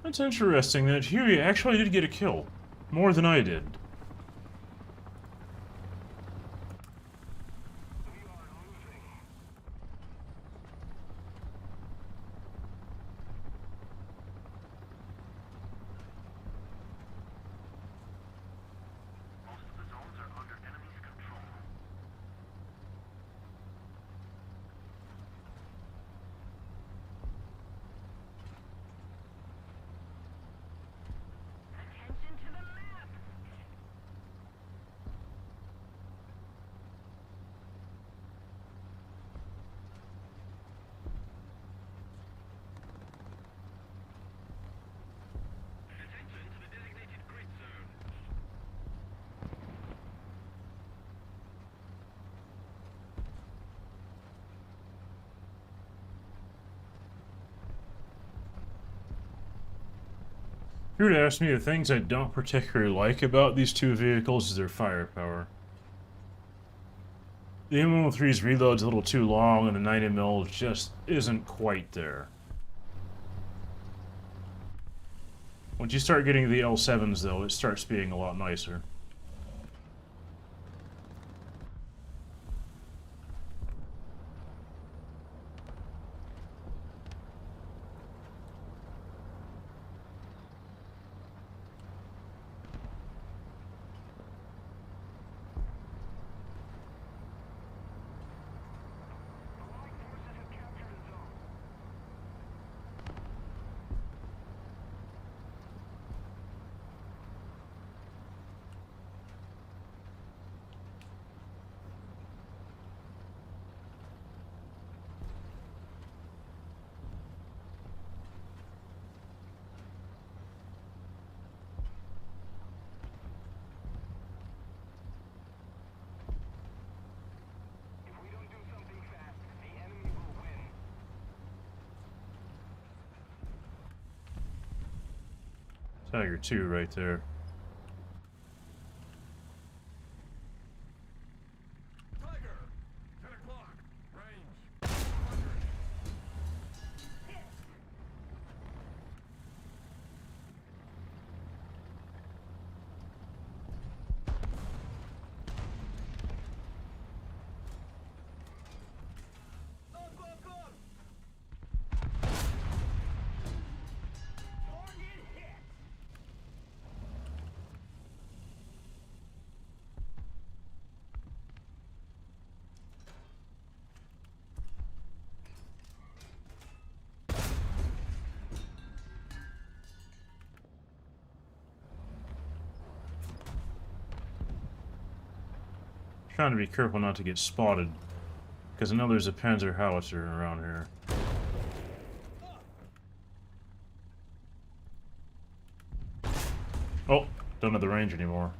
That's interesting that Huey actually did get a kill. More than I did. We are losing. Most of the zones are under enemy's control. Attention to the map! Attention to the designated grid zone. If you were to ask me the things I don't particularly like about these two vehicles is their firepower. The M103's reload's a little too long and the 90mm just isn't quite there. Once you start getting the L7s though, it starts being a lot nicer. Allied forces have captured a zone. If we don't do something fast, the enemy will win. Tiger 2 right there. Tiger! 10 o'clock. Range. 100. Up, up, up! Target hit! Trying to be careful not to get spotted, because I know there's a Panzer howitzer around here. Oh, don't have the range anymore.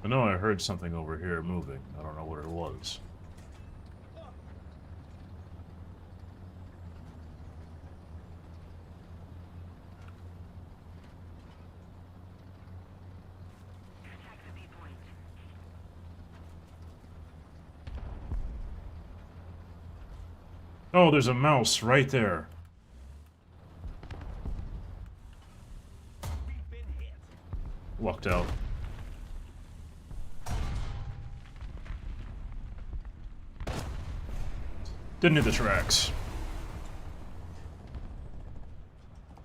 I know I heard something over here moving. I don't know what it was. Attack the B point. Oh, there's a mouse right there. We've been hit. Walked out. Didn't hit the tracks.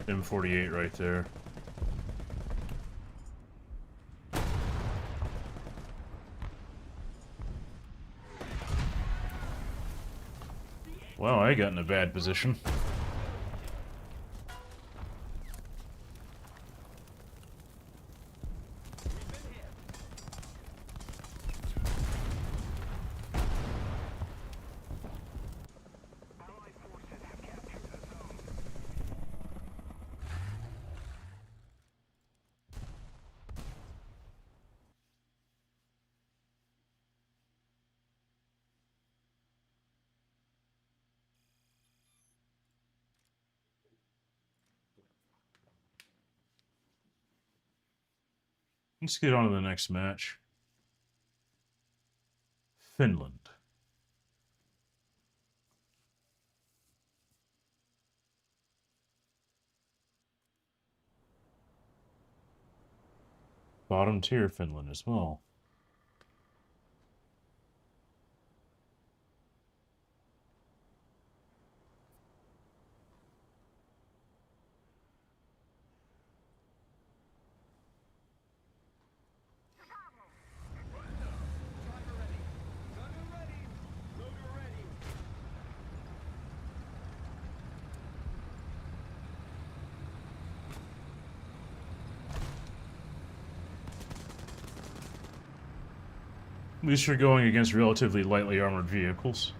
M48 right there. Wow, I got in a bad position. Allied forces have captured the zone. Let's get on to the next match. Finland. Bottom tier Finland as well. Driver ready. Gunner ready. Loader ready. At least you're going against relatively lightly armored vehicles.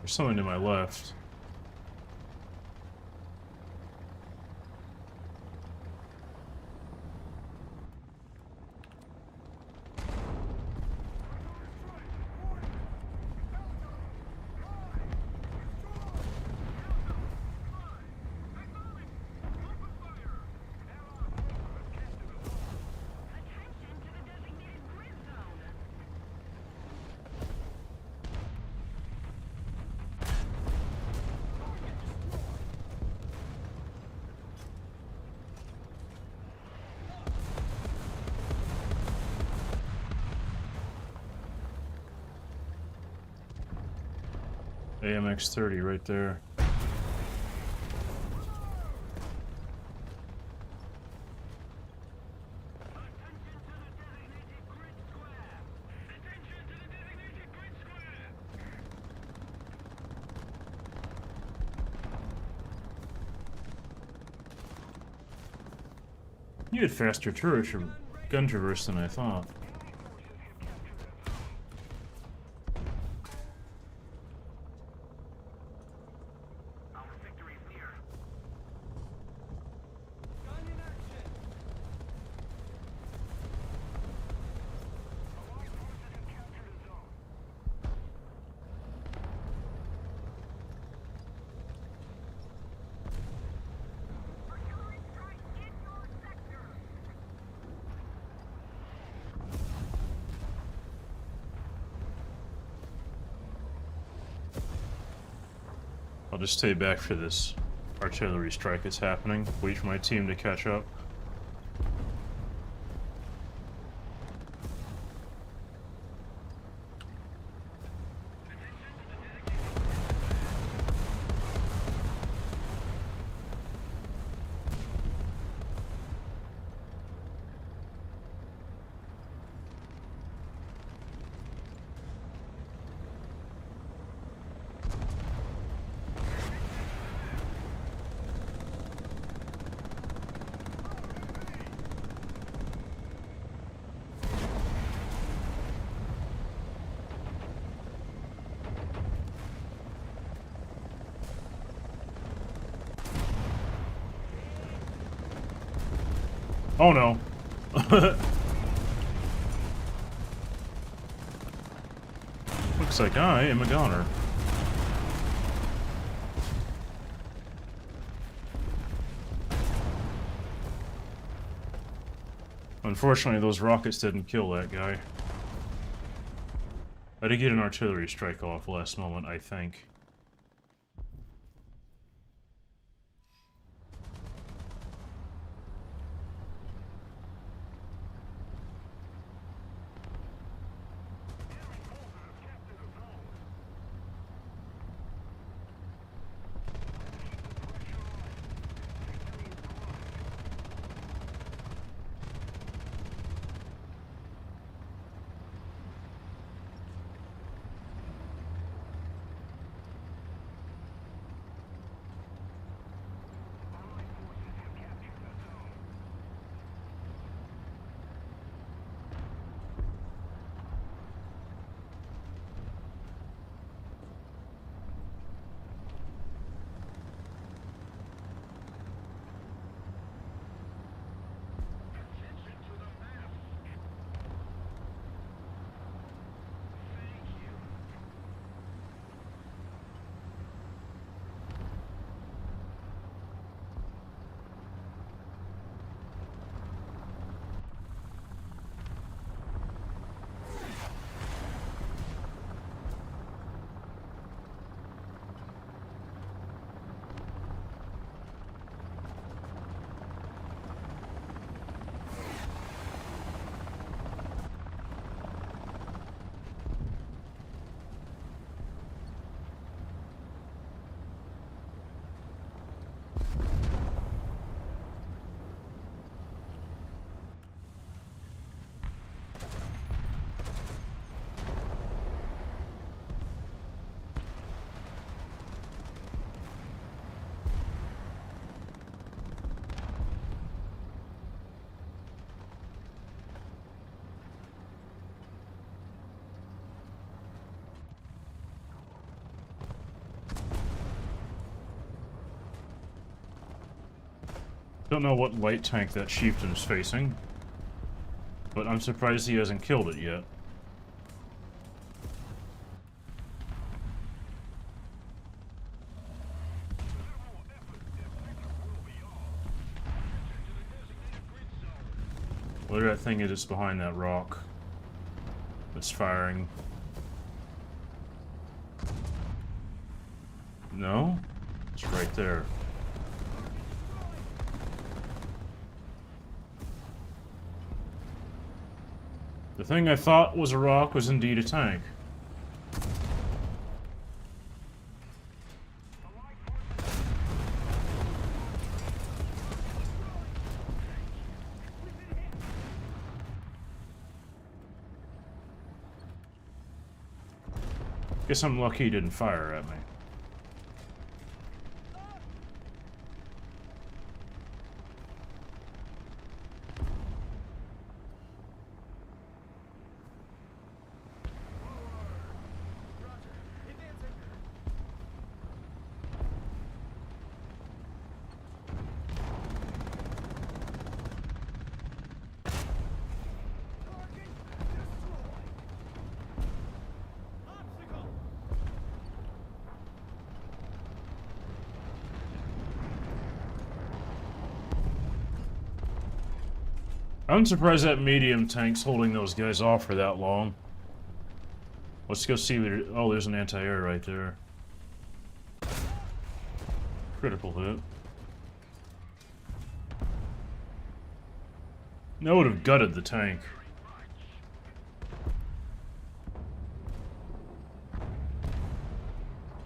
There's something to my left. Attention to the designated grid zone. AMX-30 right there. You had faster turret or gun traverse than I thought. Our victory is near. Gun in action. Allied forces have captured a zone. Artillery strike in your sector. I'll just stay back for this artillery strike that's happening. Wait for my team to catch up. Oh no. Looks like I am a goner. Unfortunately, those rockets didn't kill that guy. I did get an artillery strike off last moment, I think. Don't know what light tank that chieftain is facing, but I'm surprised he hasn't killed it yet. Whatever that thing is behind that rock that's firing. No? It's right there. The thing I thought was a rock was indeed a tank. Guess I'm lucky he didn't fire at me. I'm surprised that medium tank's holding those guys off for that long. Let's go see what oh, there's an anti-air right there. Critical hit. That would have gutted the tank.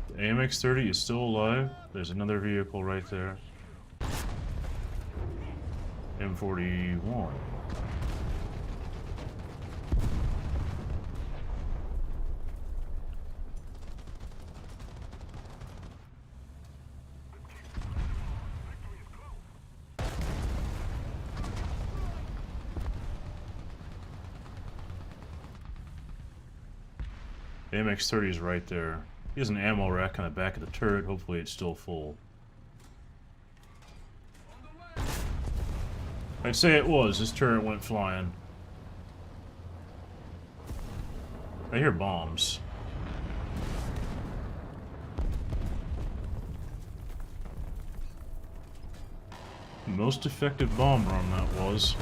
The AMX-30 is still alive. There's another vehicle right there. M41. The MX-30 is right there. He has an ammo rack on the back of the turret. Hopefully it's still full. I'd say it was. This turret went flying. I hear bombs. Most effective bomb run that was.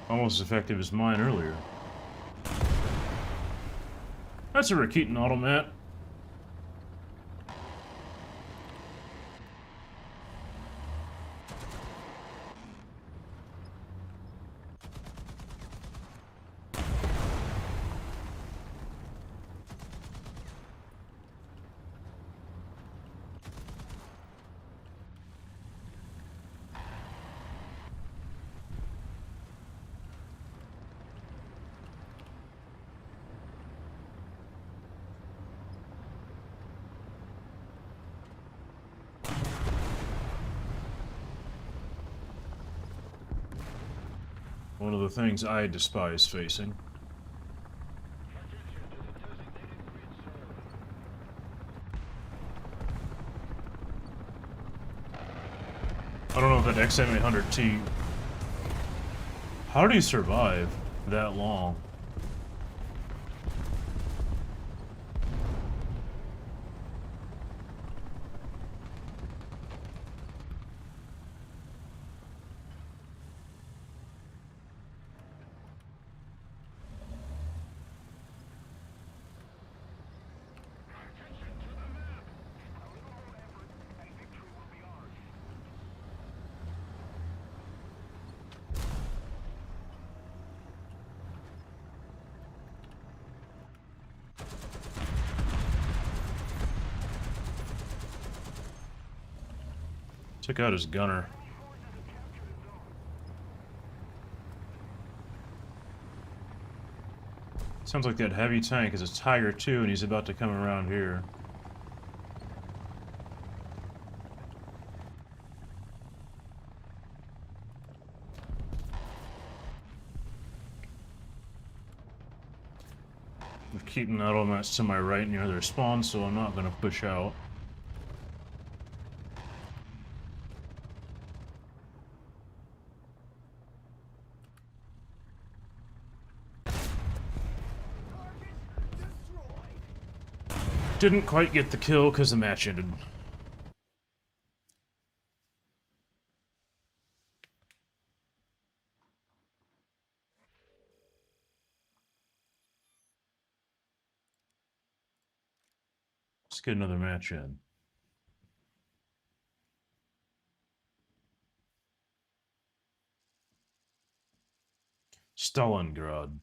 Almost as effective as mine earlier. That's a Rakitan automat. One of the things I despise facing. I don't know if that XM800T... How did he survive that long? Took out his gunner. Sounds like that heavy tank is a Tiger II and he's about to come around here. I'm keeping that automats to my right near their spawn, so I'm not going to push out. Didn't quite get the kill because the match ended. Let's get another match in. Stalingrad.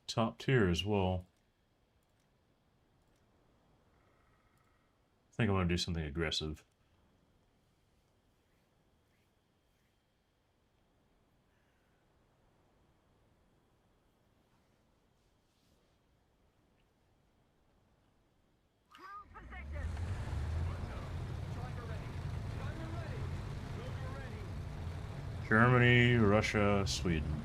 Top tier as well. I think I want to do something aggressive. Germany, Russia, Sweden.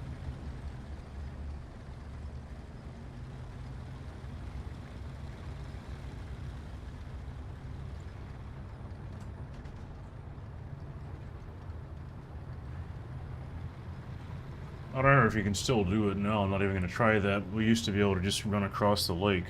I don't know if you can still do it now. I'm not even going to try that. We used to be able to just run across the lake.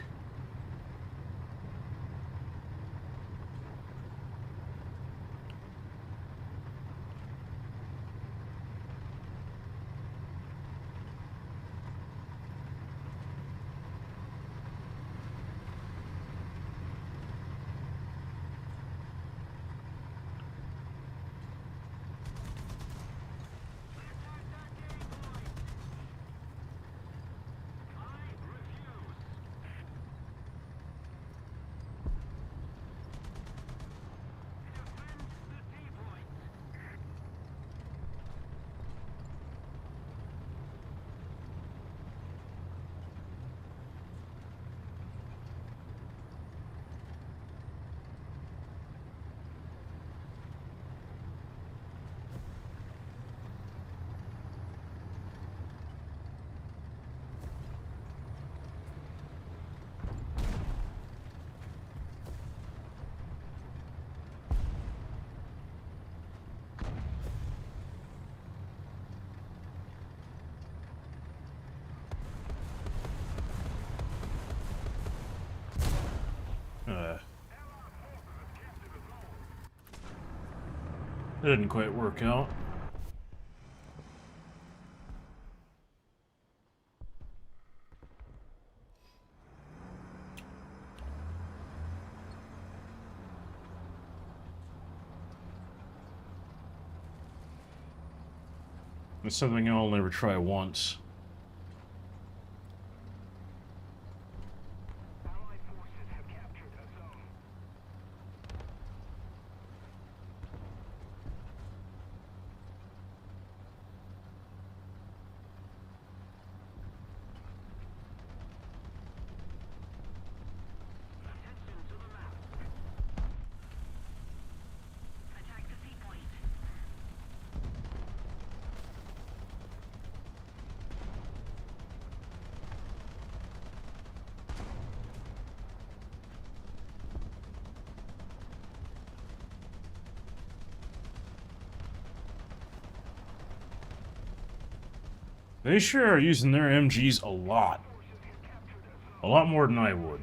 That didn't quite work out. It's something I'll never try once. Allied forces have captured a zone. Attention to the map. Attack the sea point. They sure are using their MGs a lot. A lot more than I would.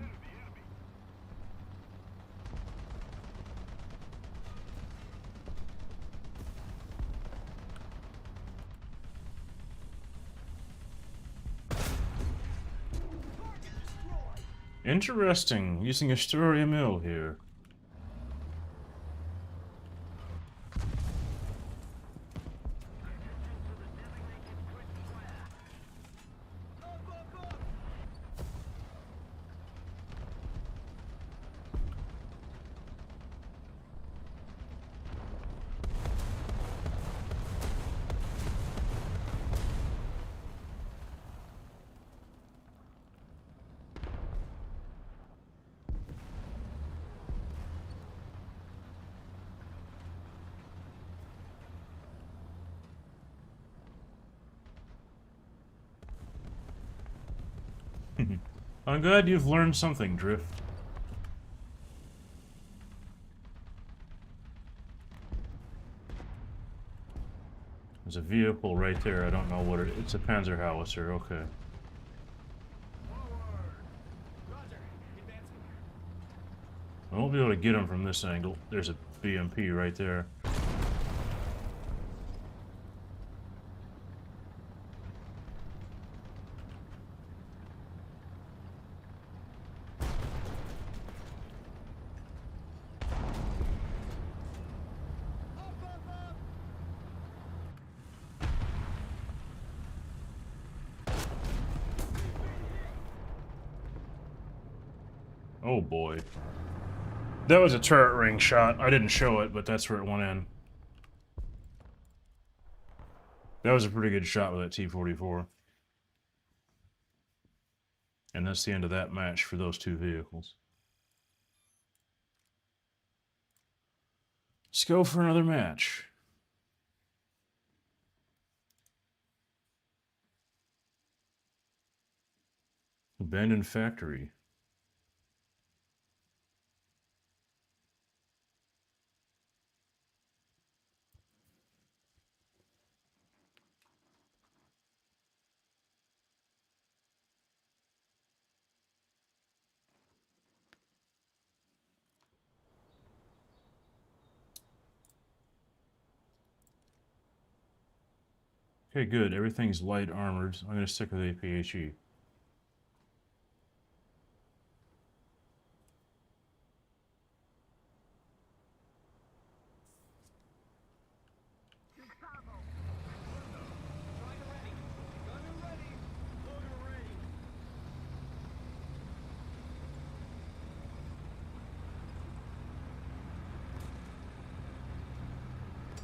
Interesting, using a story mill here. I'm glad you've learned something, Drift. There's a vehicle right there. I don't know what it is. It's a Panzer howitzer. Okay. I won't be able to get him from this angle. There's a BMP right there. Oh boy. That was a turret ring shot. I didn't show it, but that's where it went in. That was a pretty good shot with that T-44. And that's the end of that match for those two vehicles. Let's go for another match. Abandoned factory. Okay, good. Everything's light armored. I'm going to stick with APHE.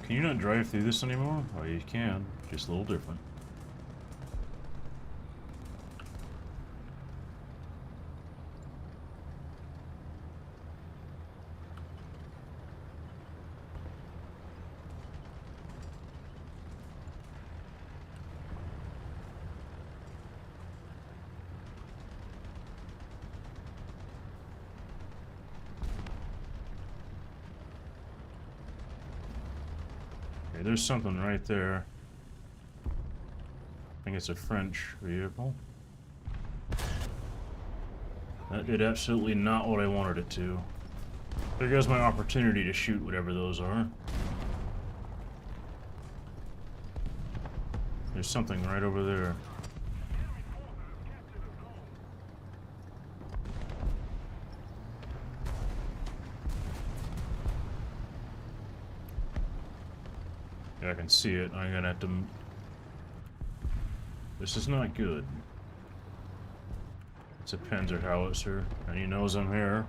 Can you not drive through this anymore? Oh, you can. Just a little different. Okay, there's something right there. I think it's a French vehicle. That did absolutely not what I wanted it to. There goes my opportunity to shoot whatever those are. There's something right over there. Yeah, I can see it. I'm gonna have to... This is not good. It's a Panzer howitzer, and he knows I'm here.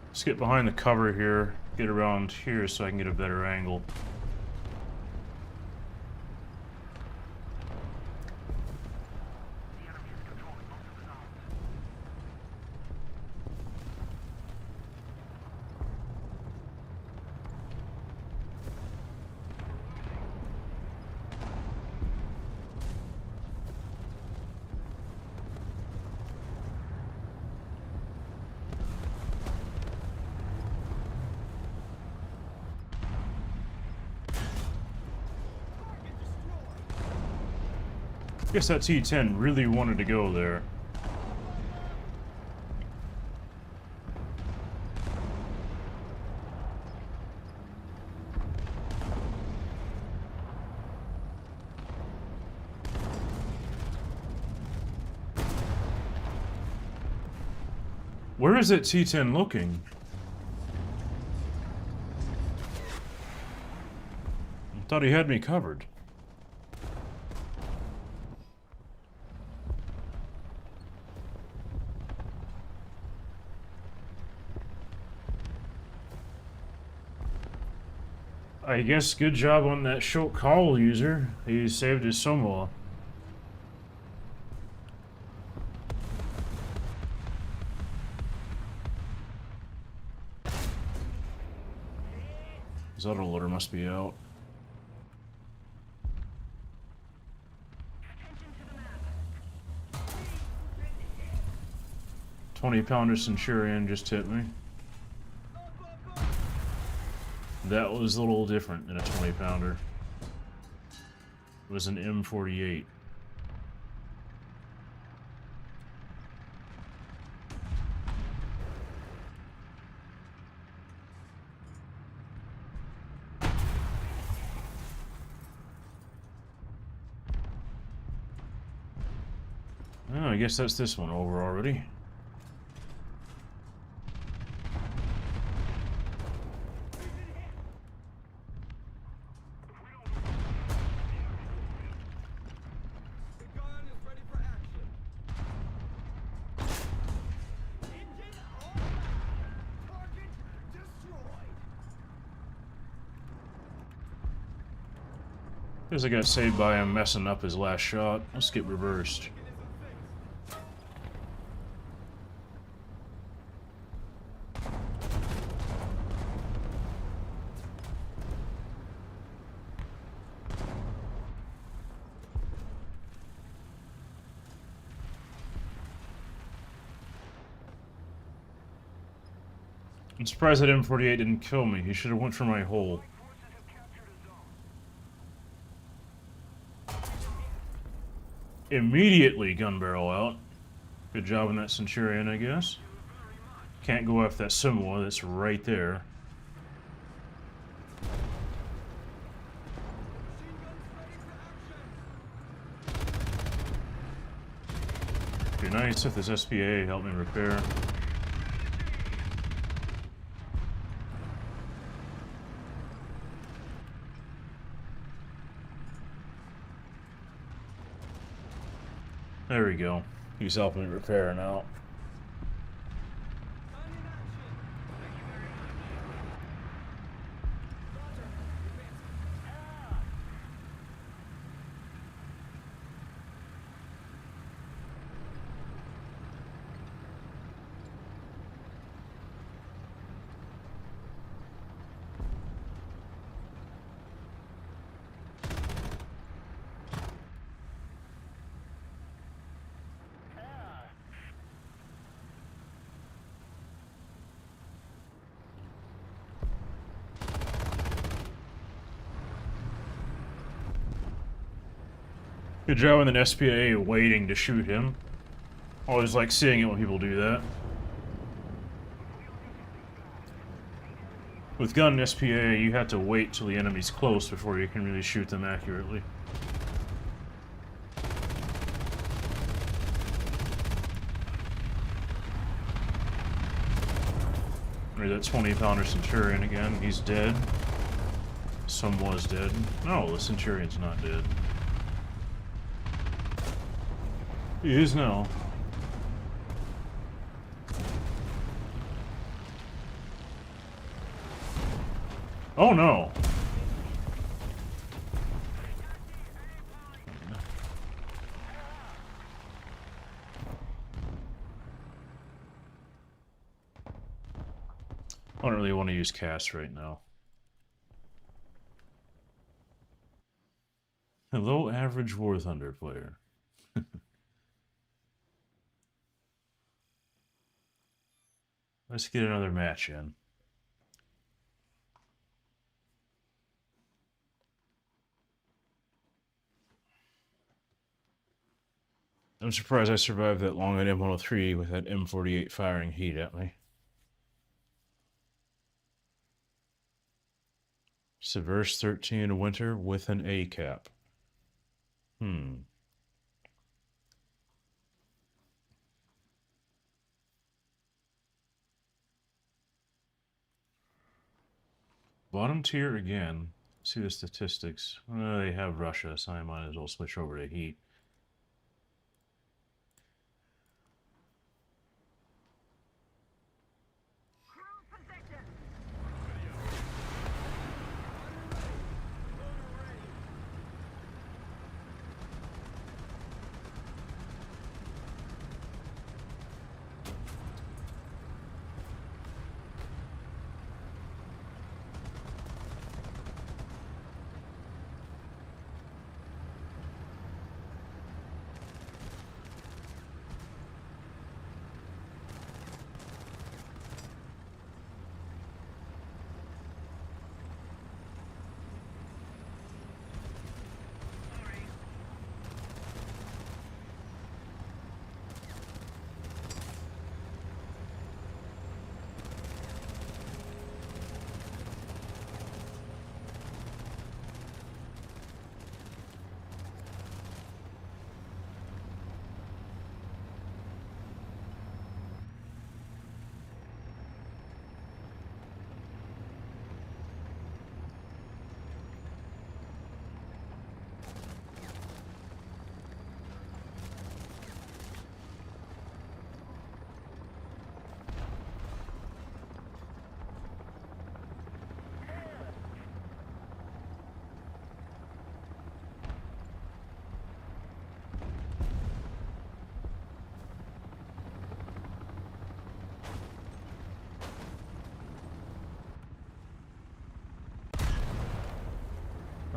Let's get behind the cover here, get around here so I can get a better angle. I guess that T-10 really wanted to go there. Where is that T-10 looking? I thought he had me covered. I guess good job on that short call user. He saved his Somoa. His autoloader must be out. 20-pounder Centurion just hit me. That was a little different than a 20-pounder. It was an M48. Oh, I guess that's this one over already. Guess I got saved by him messing up his last shot. Let's get reversed. I'm surprised that M48 didn't kill me. He should have went for my hole. Immediately gun barrel out. Good job on that Centurion, I guess. Can't go after that Samoa that's right there. Be nice if this SPA helped me repair. There we go. He's helping me repair now. Good job on an SPA waiting to shoot him. Always like seeing it when people do that. With gun SPA, you have to wait till the enemy's close before you can really shoot them accurately. There's that 20-pounder Centurion again. He's dead. Some was dead. No, the Centurion's not dead. He is now. Oh no! I don't really want to use cast right now. Hello, average War Thunder player. Let's get another match in. I'm surprised I survived that long at M103 with that M48 firing heat at me. Subverse 13 winter with an A cap. Bottom tier again. See the statistics. They have Russia, so I might as well switch over to heat.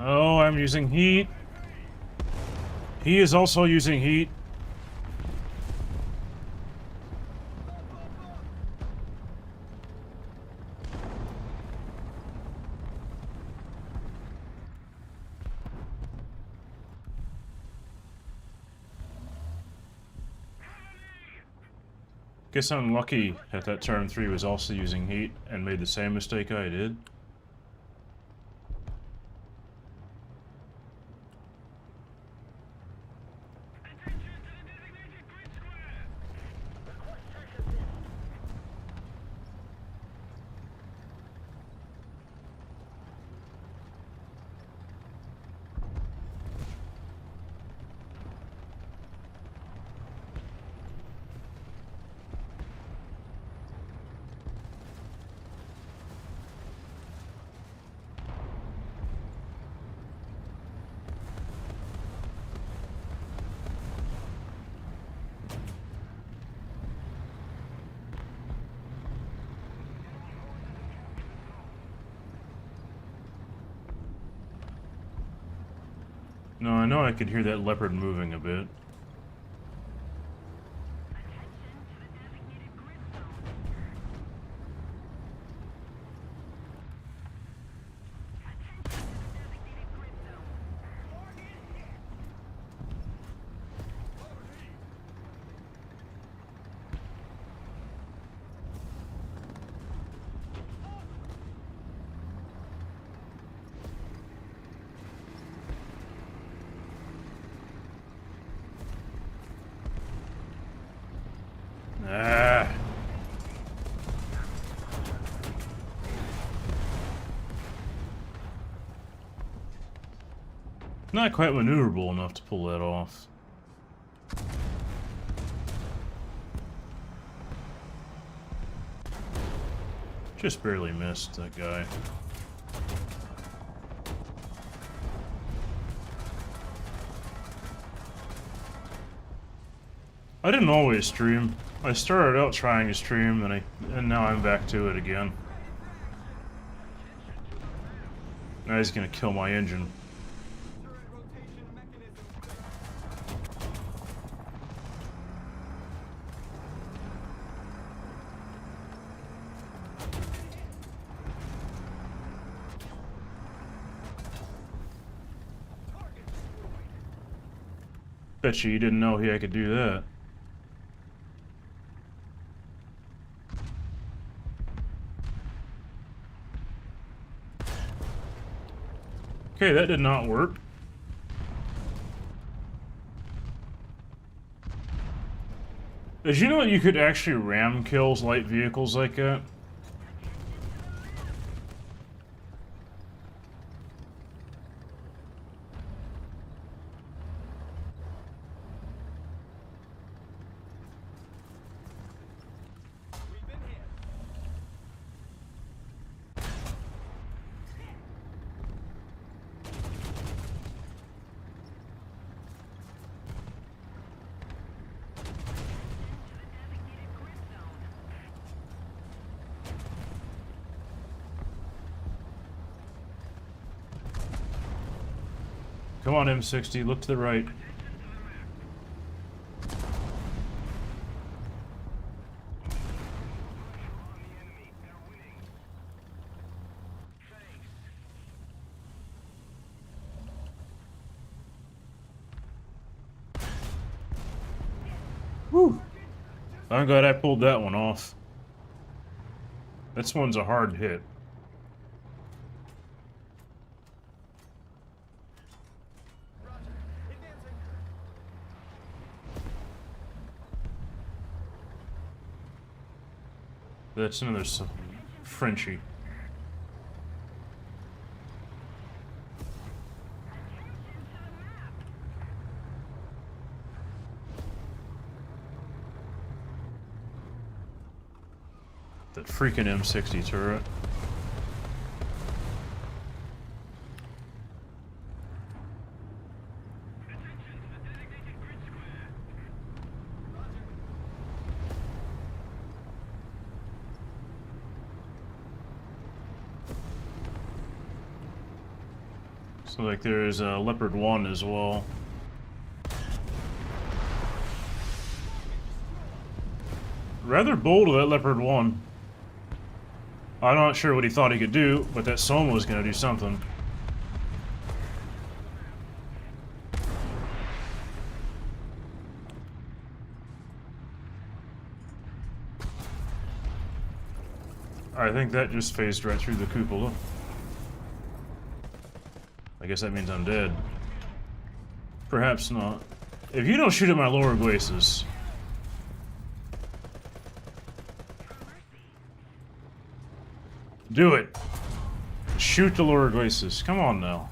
Oh, I'm using heat. He is also using heat. Guess I'm lucky that turn 3 was also using heat and made the same mistake I did. No, I know I could hear that leopard moving a bit. Ah. Not quite maneuverable enough to pull that off. Just barely missed that guy. I didn't always stream. I started out trying to stream, and now I'm back to it again. Now he's gonna kill my engine. Turret rotation mechanism. Bet you didn't know I could do that. Okay, that did not work. Did you know that you could actually ram kills light vehicles like that? We've been hit. Designated grid zone. Come on, M60, look to the right. Whew. I'm glad I pulled that one off. This one's a hard hit. Roger. Advancing. That's another Frenchie. That freaking M60 turret. So like there's a Leopard 1 as well. Rather bold of that Leopard 1. I'm not sure what he thought he could do, but that Soma was gonna do something. I think that just phased right through the cupola. I guess that means I'm dead. Perhaps not. If you don't shoot at my lower glacis... Do it! Shoot the lower glacis. Come on now.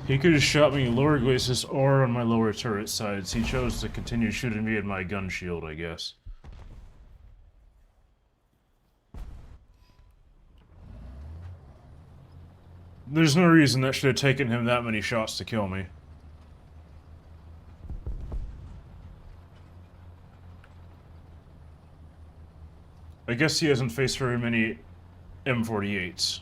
He could have shot me lower glacis or on my lower turret sides. He chose to continue shooting me at my gun shield, I guess. There's no reason that should have taken him that many shots to kill me. I guess he hasn't faced very many M48s.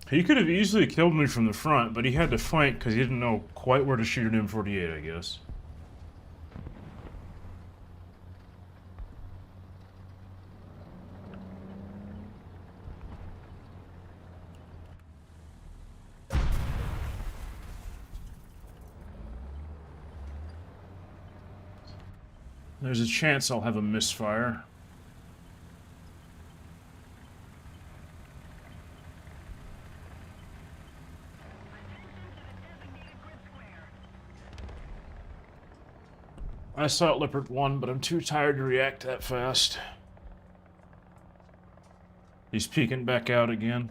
He could have easily killed me from the front, but he had to flank because he didn't know quite where to shoot an M48, I guess. There's a chance I'll have a misfire. I saw Leopard 1, but I'm too tired to react that fast. He's peeking back out again.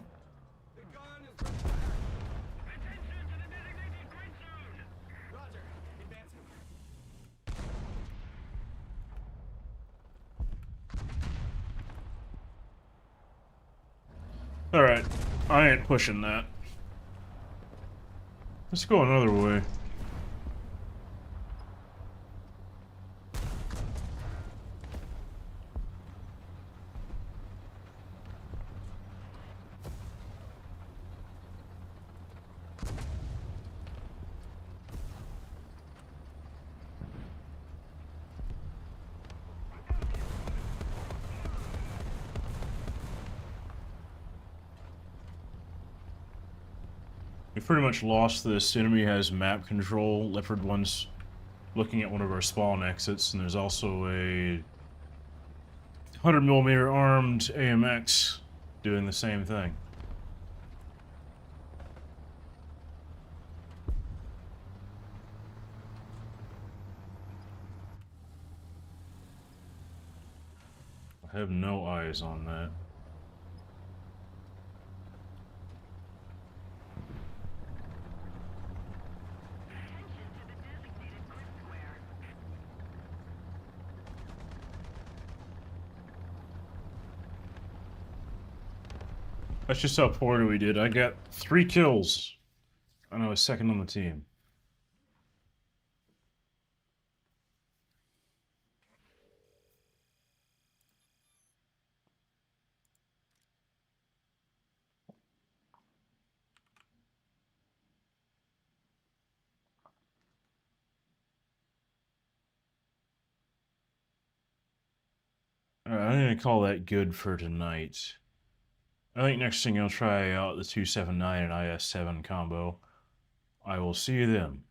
The gun is ready to fire. Attention to the designated grid zone! Roger. Advancing. Alright, I ain't pushing that. Let's go another way. We pretty much lost this. Enemy has map control. Leopard 1's looking at one of our spawn exits, and there's also a 100mm armed AMX doing the same thing. I have no eyes on that. That's just how poorly we did. I got 3 kills, and I was second on the team. Alright, I'm gonna call that good for tonight. I think next thing I'll try out the 279 and IS-7 combo. I will see you then.